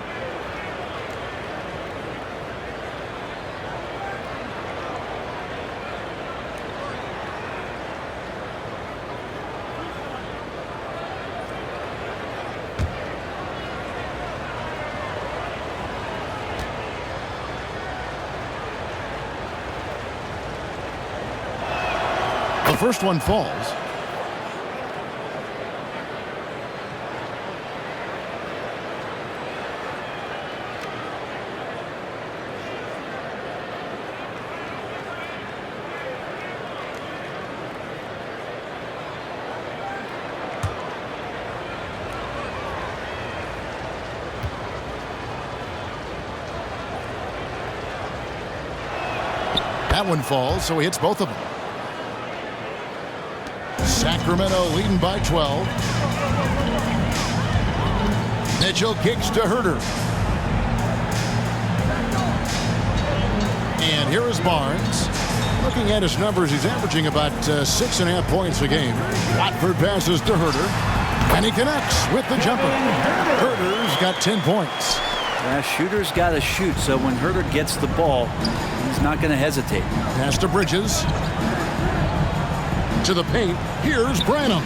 The first one falls. That one falls, so he hits both of them. Sacramento leading by 12. Mitchell kicks to Herter. And here is Barnes. Looking at his numbers, he's averaging about 6.5 points a game. Watford passes to Herter. And he connects with the jumper. Herter's got 10 points. Shooter's got to shoot, so when Herter gets the ball, he's not going to hesitate. Pass to Bridges. To the paint. Here's Branham.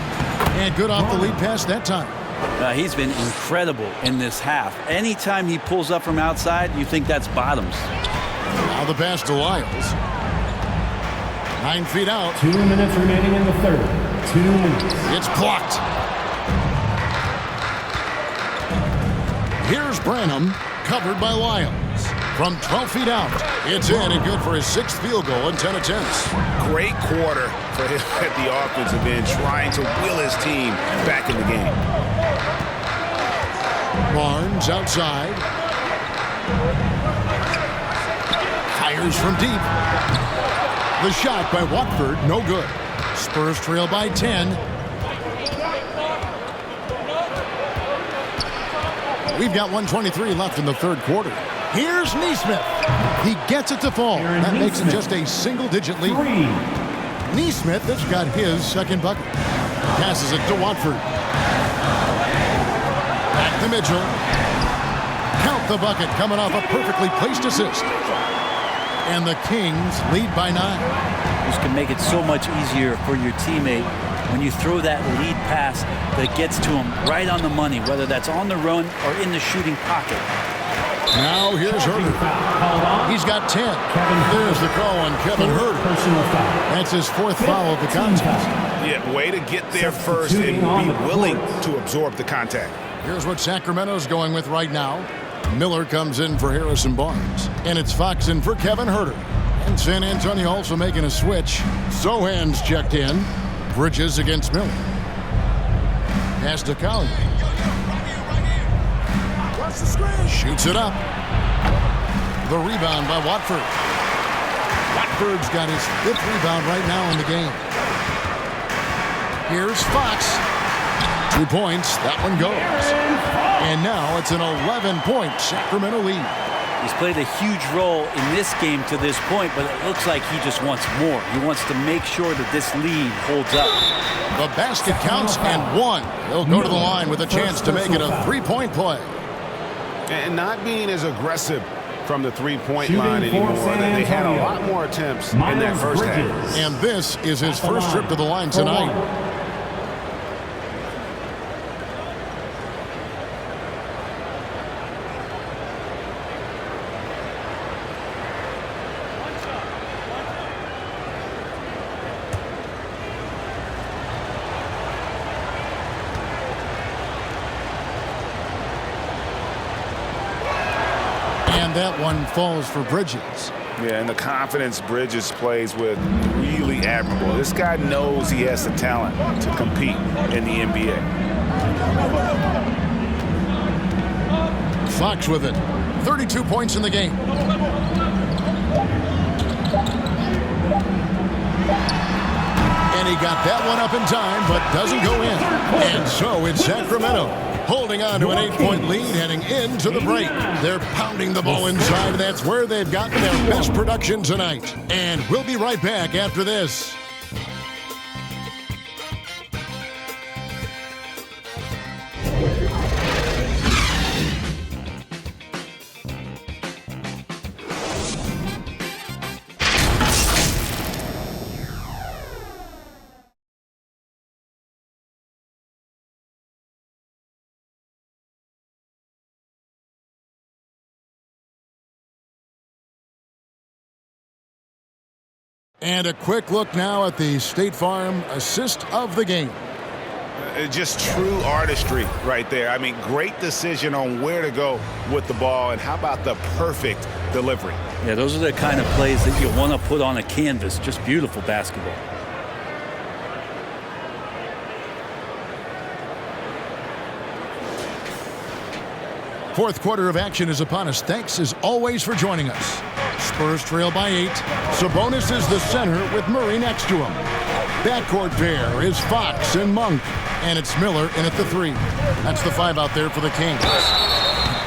And good off the lead pass that time. He's been incredible in this half. Anytime he pulls up from outside, you think that's bottoms. Now the pass to Lyles. 9 feet out. 2 minutes remaining in the third. 2 minutes. It's blocked. Here's Branham, covered by Lyles. From 12 feet out, it's in and good for his 6th field goal in 10 attempts. Great quarter for him at the offensive end, trying to will his team back in the game. Barnes outside. Fires from deep. The shot by Watford, no good. Spurs trail by 10. We've got 1:23 left in the third quarter. Here's Nesmith. He gets it to fall. That makes it just a single-digit lead. Nesmith has got his second bucket. Passes it to Watford. Back to Mitchell. Count the bucket coming off a perfectly placed assist. And the Kings lead by 9. This can make it so much easier for your teammate when you throw that lead pass that gets to him right on the money, whether that's on the run or in the shooting pocket. Now here's Herter. He's got 10. There's the call on Kevin Herter. That's his 4th foul of the contest. Yeah, way to get there first and be willing to absorb the contact. Here's what Sacramento's going with right now. Miller comes in for Harrison Barnes. And it's Fox in for Kevin Herter. And San Antonio also making a switch. Sohan's checked in. Bridges against Miller. Pass to Collier. Shoots it up. The rebound by Watford. Watford's got his 5th rebound right now in the game. Here's Fox. 2 points. That one goes. And now it's an 11-point Sacramento lead. He's played a huge role in this game to this point, but it looks like he just wants more. He wants to make sure that this lead holds up. The basket counts and 1. He'll go to the line with a chance to make it a 3-point play. And not being as aggressive from the three-point line anymore. They had a lot more attempts in that first half. And this is his first trip to the line tonight. And that one falls for Bridges. Yeah, and the confidence Bridges plays with, really admirable. This guy knows he has the talent to compete in the NBA. Fox with it. 32 points in the game. And he got that one up in time, but doesn't go in. And so it's Sacramento holding on to an 8-point lead heading into the break. They're pounding the ball inside. That's where they've gotten their best production tonight. And we'll be right back after this. And a quick look now at the State Farm assist of the game. Just true artistry right there. I mean, great decision on where to go with the ball, and how about the perfect delivery? Yeah, those are the kind of plays that you want to put on a canvas. Just beautiful basketball. Fourth quarter of action is upon us. Thanks as always for joining us. Spurs trail by 8. Sabonis is the center with Murray next to him. Backcourt pair is Fox and Monk. And it's Miller in at the 3. That's the 5 out there for the Kings.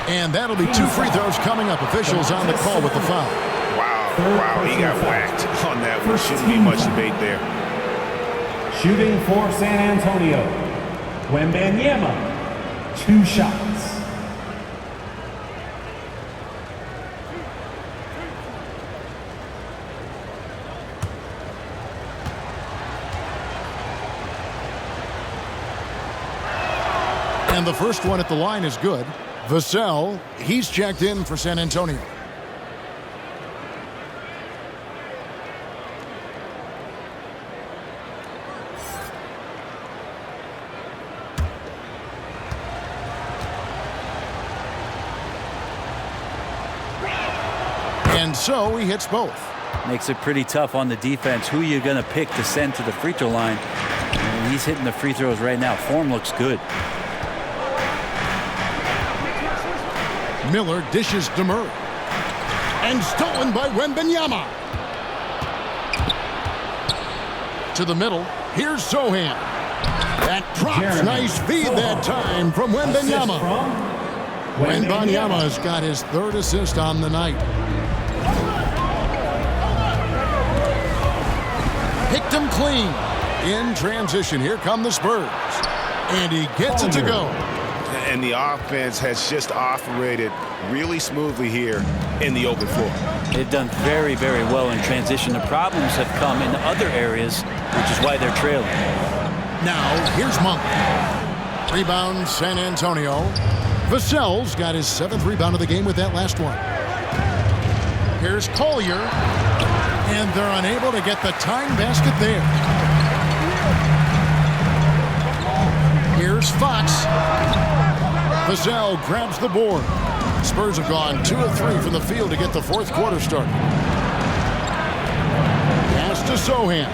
And that'll be 2 free throws coming up. Officials on the call with the foul. Wow, he got whacked on that one. Shouldn't be much debate there. Shooting for San Antonio, Wembanyama, 2 shots. And the first one at the line is good. Vassell, he's checked in for San Antonio. And so he hits both. Makes it pretty tough on the defense. Who you're going to pick to send to the free throw line. And he's hitting the free throws right now. Form looks good. Miller dishes to Murray. And stolen by Wembanyama. To the middle. Here's Sohan. That drops. Nice feed that time from Wembanyama. Wembanyama's got his 3rd assist on the night. Picked him clean. In transition, here come the Spurs. And he gets it to go. And the offense has just operated really smoothly here in the open floor. They've done very, very well in transition. The problems have come in other areas, which is why they're trailing. Now, here's Monk. Rebound, San Antonio. Vassell's got his 7th rebound of the game with that last one. Here's Collier. And they're unable to get the tying basket there. Here's Fox. Vassell grabs the board. Spurs have gone 2 of 3 from the field to get the fourth quarter started. Pass to Sohan.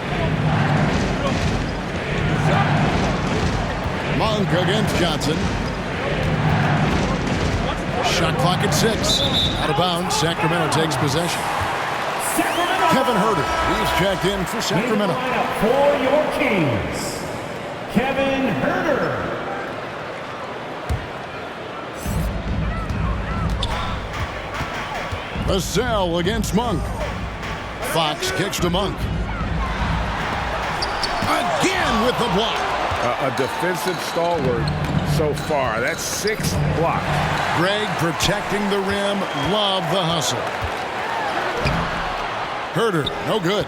Monk against Johnson. Shot clock at 6. Out of bounds. Sacramento takes possession. Kevin Huerter, he's checked in for Sacramento. For your Kings, Kevin Huerter. Vassell against Monk. Fox kicks to Monk. Again with the block. A defensive stalwart so far. That's 6 blocks. Greg protecting the rim. Love the hustle. Huerter, no good.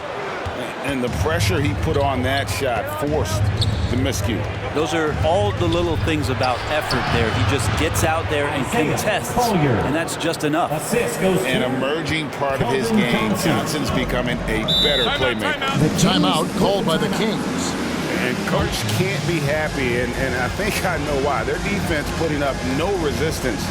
And the pressure he put on that shot forced the miscue. Those are all the little things about effort there. He just gets out there and contests, and that's just enough. An emerging part of his game. Johnson's becoming a better playmaker. Timeout called by the Kings. And Coach can't be happy, and I think I know why. Their defense putting up no resistance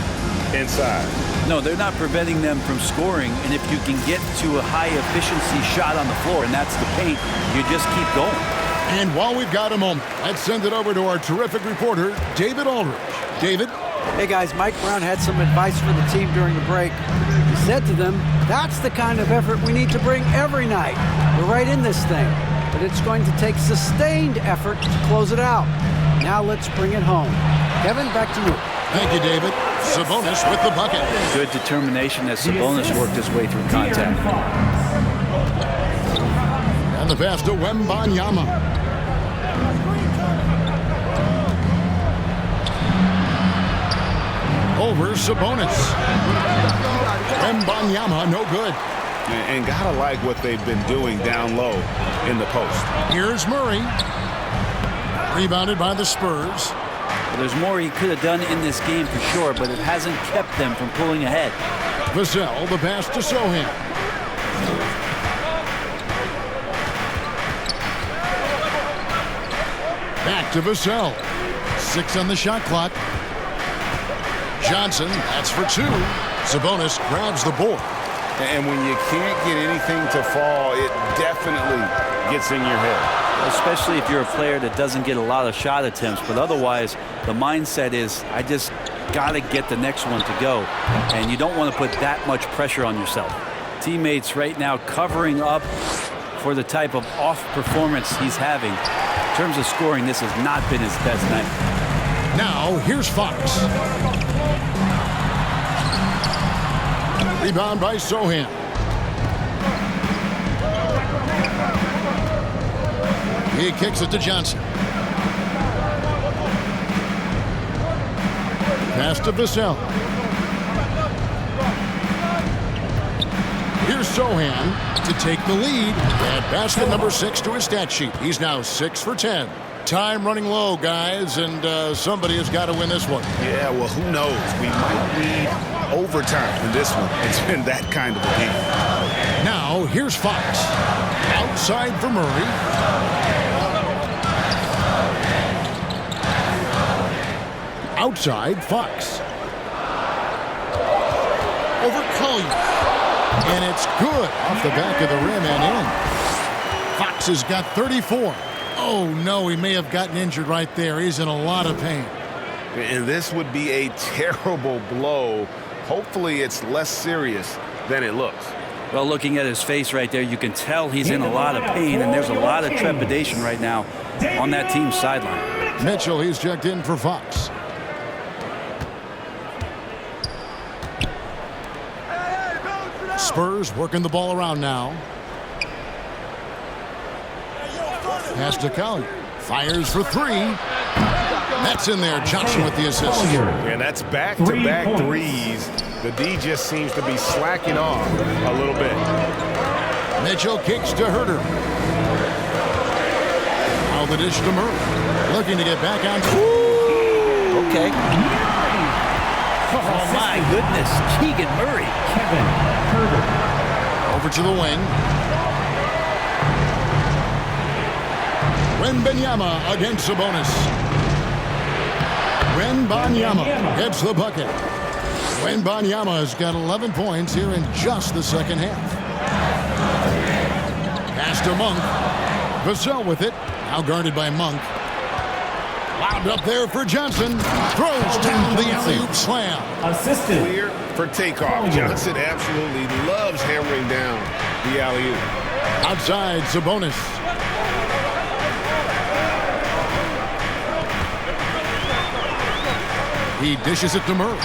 inside. No, they're not preventing them from scoring, and if you can get to a high-efficiency shot on the floor, and that's the paint, you just keep going. And while we've got a moment, let's send it over to our terrific reporter, David Aldridge. David? Hey, guys, Mike Brown had some advice for the team during the break. He said to them, that's the kind of effort we need to bring every night. We're right in this thing, but it's going to take sustained effort to close it out. Now let's bring it home. Kevin, back to you. Thank you, David. Sabonis with the bucket. Good determination as Sabonis worked his way through contact. And the pass to Wembanyama. Over Sabonis. Wembanyama, no good. And gotta like what they've been doing down low in the post. Here's Murray. Rebounded by the Spurs. There's more he could have done in this game for sure, but it hasn't kept them from pulling ahead. Vassell, the pass to Sohan. Back to Vassell. 6 on the shot clock. Johnson, that's for 2. Sabonis grabs the board. And when you can't get anything to fall, it definitely gets in your head. Especially if you're a player that doesn't get a lot of shot attempts, but otherwise the mindset is I just got to get the next one to go, and you don't want to put that much pressure on yourself. Teammates right now covering up for the type of off performance he's having. In terms of scoring, this has not been his best night. Now here's Fox. Rebound by Sohan. He kicks it to Johnson. Pass to Vassell. Here's Sohan to take the lead. And basket number 6 to his stat sheet. He's now 6 for 10. Time running low, guys, and somebody has got to win this one. Yeah, well, who knows? We might need overtime in this one. It's been that kind of a game. Now, here's Fox. Outside for Murray. Outside, Fox. Over Collier. And it's good off the back of the rim and in. Fox has got 34. Oh, no, he may have gotten injured right there. He's in a lot of pain. And this would be a terrible blow. Hopefully it's less serious than it looks. Well, looking at his face right there, you can tell he's in a lot of pain, and there's a lot of trepidation right now on that team's sideline. Mitchell, he's checked in for Fox. Spurs working the ball around now. Pass to Collier. Fires for 3. That's in there. Johnson with the assist. And that's back-to-back threes. The D just seems to be slacking off a little bit. Mitchell kicks to Huerter. Now the dish to Murray. Looking to get back on. Okay. Oh, my goodness. Keegan Murray. Kevin Huerter. Over to the wing. Wembanyama against Sabonis. Wembanyama gets the bucket. Wembanyama has got 11 points here in just the second half. Pass to Monk. Vassell with it. Now guarded by Monk. Lobbed up there for Johnson. Throws down the alley-oop slam. Assisted. Clear for takeoff. Johnson absolutely loves hammering down the alley-oop. Outside, Sabonis. He dishes it to Murray.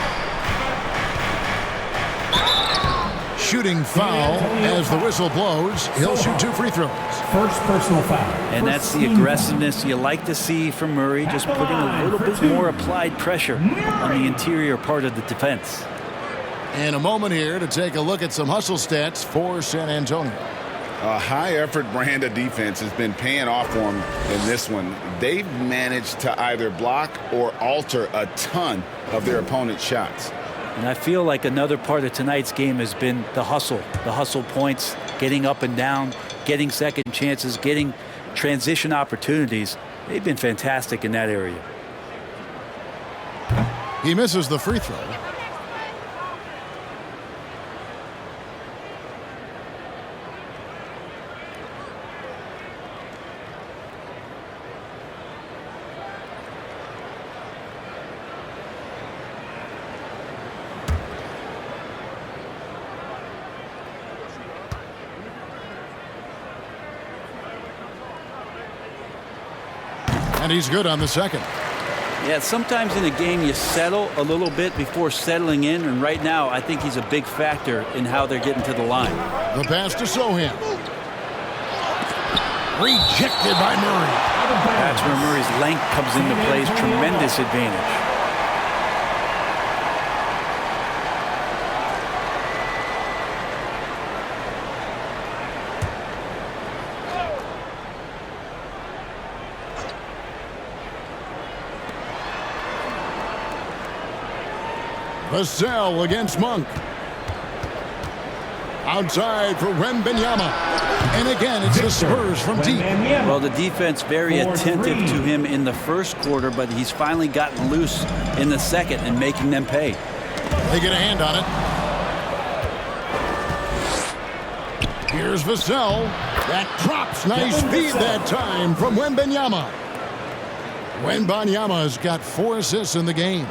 Shooting foul as the whistle blows. He'll shoot 2 free throws. First personal foul. And that's the aggressiveness you like to see from Murray, just putting a little bit more applied pressure on the interior part of the defense. And a moment here to take a look at some hustle stats for San Antonio. A high-effort brand of defense has been paying off for them in this one. They've managed to either block or alter a ton of their opponent's shots. And I feel like another part of tonight's game has been the hustle points, getting up and down, getting second chances, getting transition opportunities. They've been fantastic in that area. He misses the free throw. And he's good on the second. Yeah, sometimes in a game you settle a little bit before settling in, and right now I think he's a big factor in how they're getting to the line. The pass to Sohan. Rejected by Murray. That's where Murray's length comes into play. Tremendous advantage. Vassell against Monk. Outside for Wembanyama. And again, it's the Spurs from deep. Well, the defense very attentive to him in the first quarter, but he's finally gotten loose in the second and making them pay. They get a hand on it. Here's Vassell. That drops. Nice feed that time from Wembanyama. Wembanyama has got 4 assists in the game.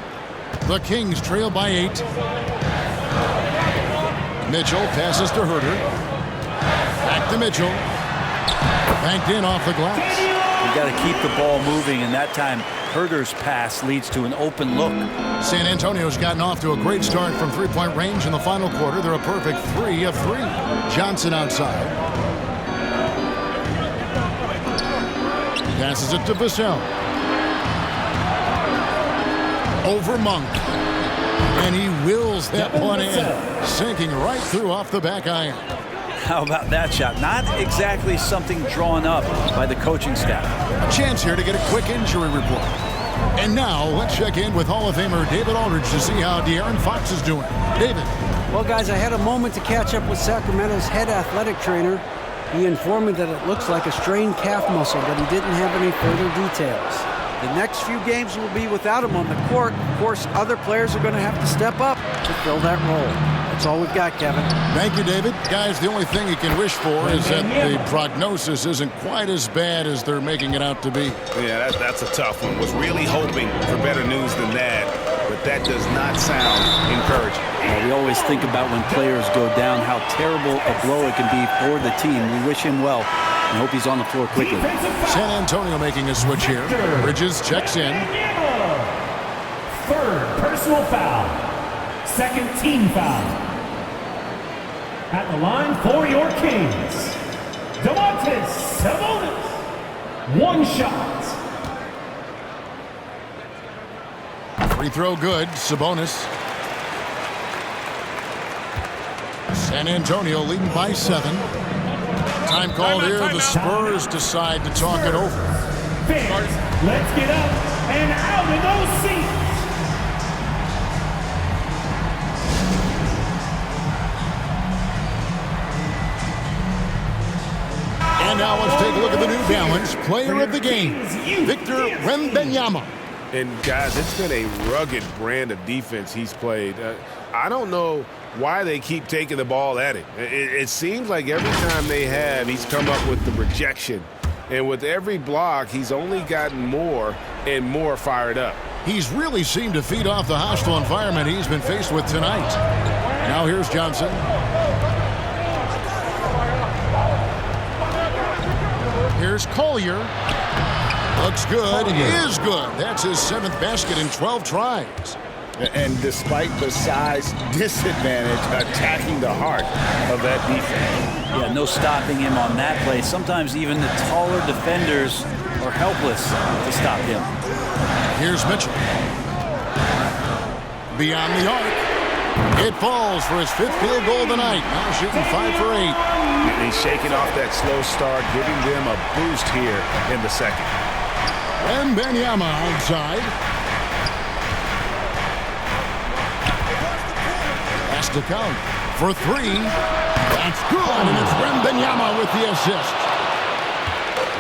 The Kings trail by 8. Mitchell passes to Herter. Back to Mitchell. Banked in off the glass. You got to keep the ball moving, and that time Herter's pass leads to an open look. San Antonio's gotten off to a great start from three-point range in the final quarter. They're a perfect 3 of 3. Johnson outside. Passes it to Vassell. Over Monk. And he wills that one in, sinking right through off the back iron. How about that shot? Not exactly something drawn up by the coaching staff. A chance here to get a quick injury report. And now let's check in with Hall of Famer David Aldridge to see how De'Aaron Fox is doing. David. Well, guys, I had a moment to catch up with Sacramento's head athletic trainer. He informed me that it looks like a strained calf muscle, but he didn't have any further details. The next few games will be without him on the court. Of course, other players are going to have to step up to fill that role. That's all we've got, Kevin. Thank you, David. Guys, the only thing you can wish for is that the prognosis isn't quite as bad as they're making it out to be. Yeah, that's a tough one. Was really hoping for better news than that, but that does not sound encouraging. Well, we always think about when players go down, how terrible a blow it can be for the team. We wish him well and hope he's on the floor quickly. San Antonio making a switch here. Bridges checks in. Third personal foul. Second team foul. At the line for your Kings, Domantas Sabonis. 1 shot. Free throw good. Sabonis. San Antonio leading by 7. Time called here. The Spurs decide to talk it over. Fans, let's get up and out of those seats. And now let's take a look at the New Balance player of the game, Victor Wembanyama. And, guys, it's been a rugged brand of defense he's played. I don't know why they keep taking the ball at him. It seems like every time they have, he's come up with the rejection. And with every block, he's only gotten more and more fired up. He's really seemed to feed off the hostile environment he's been faced with tonight. Now here's Johnson. Here's Collier. Looks good. Is good. That's his 7th basket in 12 tries. And despite the size disadvantage, attacking the heart of that defense. Yeah, no stopping him on that play. Sometimes even the taller defenders are helpless to stop him. Here's Mitchell. Beyond the arc. It falls for his 5th field goal of the night. Now shooting 5 for 8. And he's shaking off that slow start, giving them a boost here in the second. Wembanyama outside. Has to count for 3. That's good, and it's Wembanyama with the assist.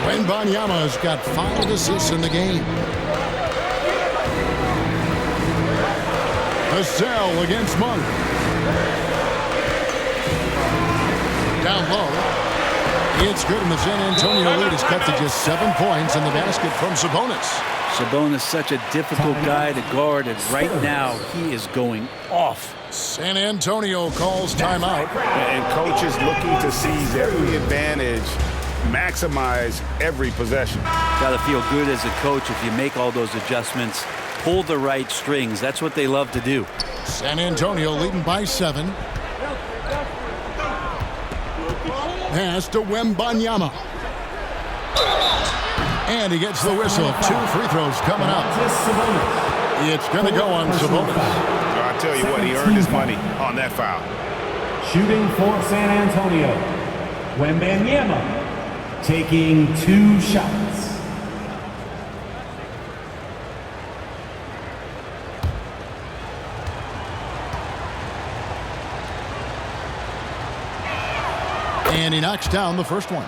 Wembanyama's got 5 assists in the game. Vassell against Monk. Down low. It's good, and the San Antonio lead is cut to just 7 points in the basket from Sabonis. Sabonis, such a difficult guy to guard, and right now he is going off. San Antonio calls timeout. And coaches looking to seize every advantage, maximize every possession. Got to feel good as a coach if you make all those adjustments. Pull the right strings. That's what they love to do. San Antonio leading by 7. Pass to Wembanyama. And he gets the whistle. 2 free throws coming up. It's going to go on Sabonis. I'll tell you what, he earned his money on that foul. Shooting for San Antonio, Wembanyama taking 2 shots. And he knocks down the first one.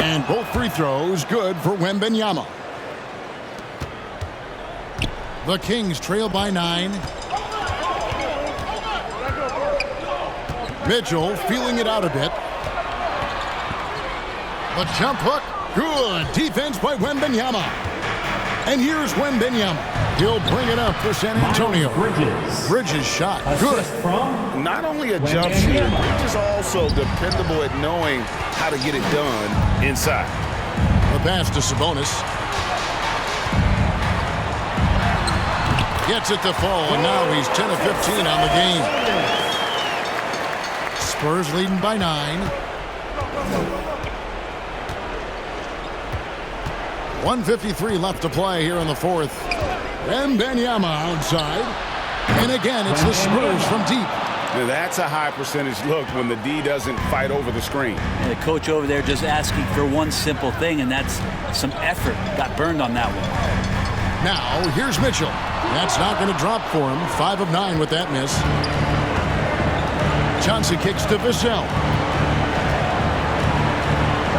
And both free throws good for Wembanyama. The Kings trail by 9. Mitchell feeling it out a bit. The jump hook. Good defense by Wembanyama. And here's Wembanyama. He'll bring it up for San Antonio. Bridges shot. Good. Not only a jump shooter, Bridges also dependable at knowing how to get it done inside. The pass to Sabonis. Gets it to fall, and now he's 10 of 15 on the game. Spurs leading by 9. 1:53 left to play here in the 4th. Wembanyama outside. And again, it's the Spurs from deep. Now that's a high percentage look when the D doesn't fight over the screen. And the coach over there just asking for one simple thing, and that's some effort. Got burned on that one. Now, here's Mitchell. That's not going to drop for him. 5 of 9 with that miss. Johnson kicks to Vassell.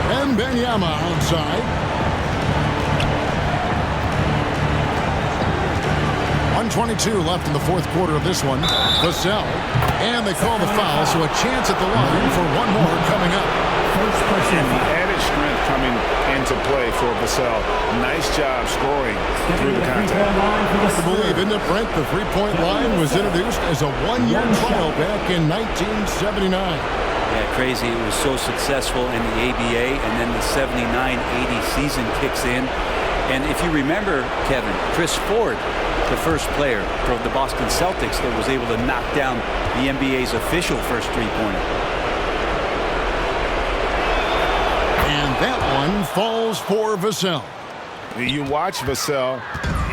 Wembanyama outside. 1:22 left in the 4th quarter of this one. Vassell. And they call the foul, so a chance at the line for one more coming up. And the added strength coming into play for Vassell. Nice job scoring through the contact. I believe, isn't it, Brent? The three-point line was introduced as a 1-year trial back in 1979. Yeah, crazy. It was so successful in the ABA, and then the 79-80 season kicks in. And if you remember, Kevin, Chris Ford, the first player for the Boston Celtics that was able to knock down the NBA's official first three-pointer. And that one falls for Vassell. You watch Vassell,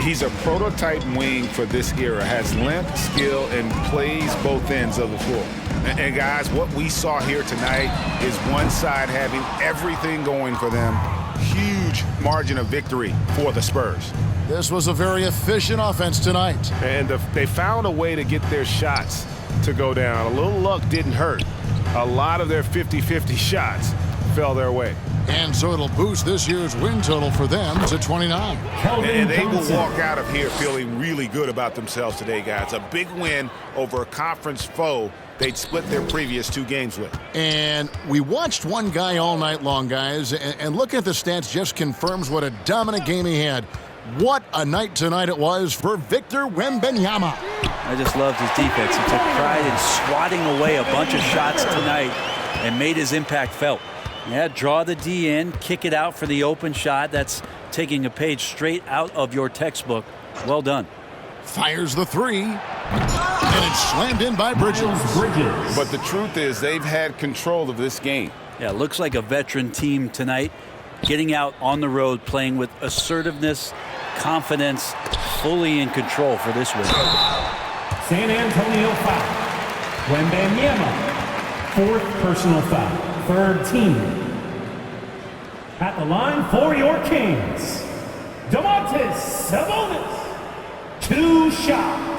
he's a prototype wing for this era. Has length, skill, and plays both ends of the floor. And guys, what we saw here tonight is one side having everything going for them. Huge huge margin of victory for the Spurs. This was a very efficient offense tonight. And they found a way to get their shots to go down. A little luck didn't hurt. A lot of their 50-50 shots fell their way. And so it'll boost this year's win total for them to 29. And they will walk out of here feeling really good about themselves today, guys. A big win over a conference foe they'd split their previous 2 games with. And we watched one guy all night long, guys, and looking at the stats just confirms what a dominant game he had. What a night tonight it was for Victor Wembanyama. I just loved his defense. He took pride in swatting away a bunch of shots tonight and made his impact felt. Yeah, draw the D in, kick it out for the open shot. That's taking a page straight out of your textbook. Well done. Fires the 3, and it's slammed in by Bridges. But the truth is they've had control of this game. Yeah, looks like a veteran team tonight, getting out on the road, playing with assertiveness, confidence, fully in control for this win. San Antonio foul. Wembanyama, 4th personal foul. 3rd team. At the line for your Kings, Domantas Sabonis, 2 shots.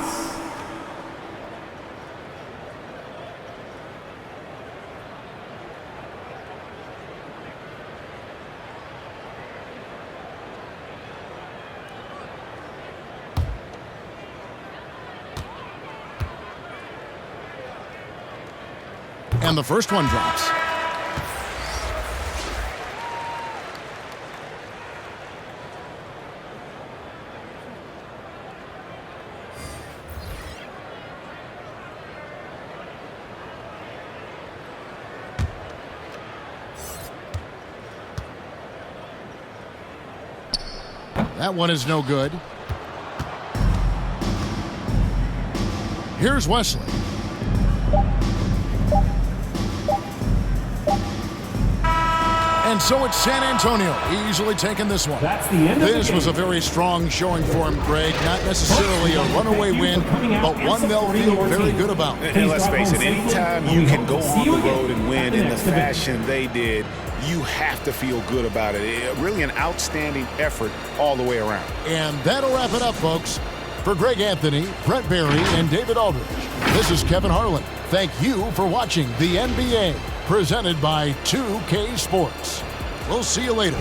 And the first one drops. That one is no good. Here's Wesley. And so it's San Antonio easily taking this one. That's the end of This was a very strong showing for him, Greg. Not necessarily a runaway win, but one they'll feel very good about. And let's face it, anytime you can go on the road and win in the fashion they did, you have to feel good about it. Really an outstanding effort all the way around. And that'll wrap it up, folks. For Greg Anthony, Brett Barry, and David Aldridge, this is Kevin Harlan. Thank you for watching the NBA, presented by 2K Sports. We'll see you later.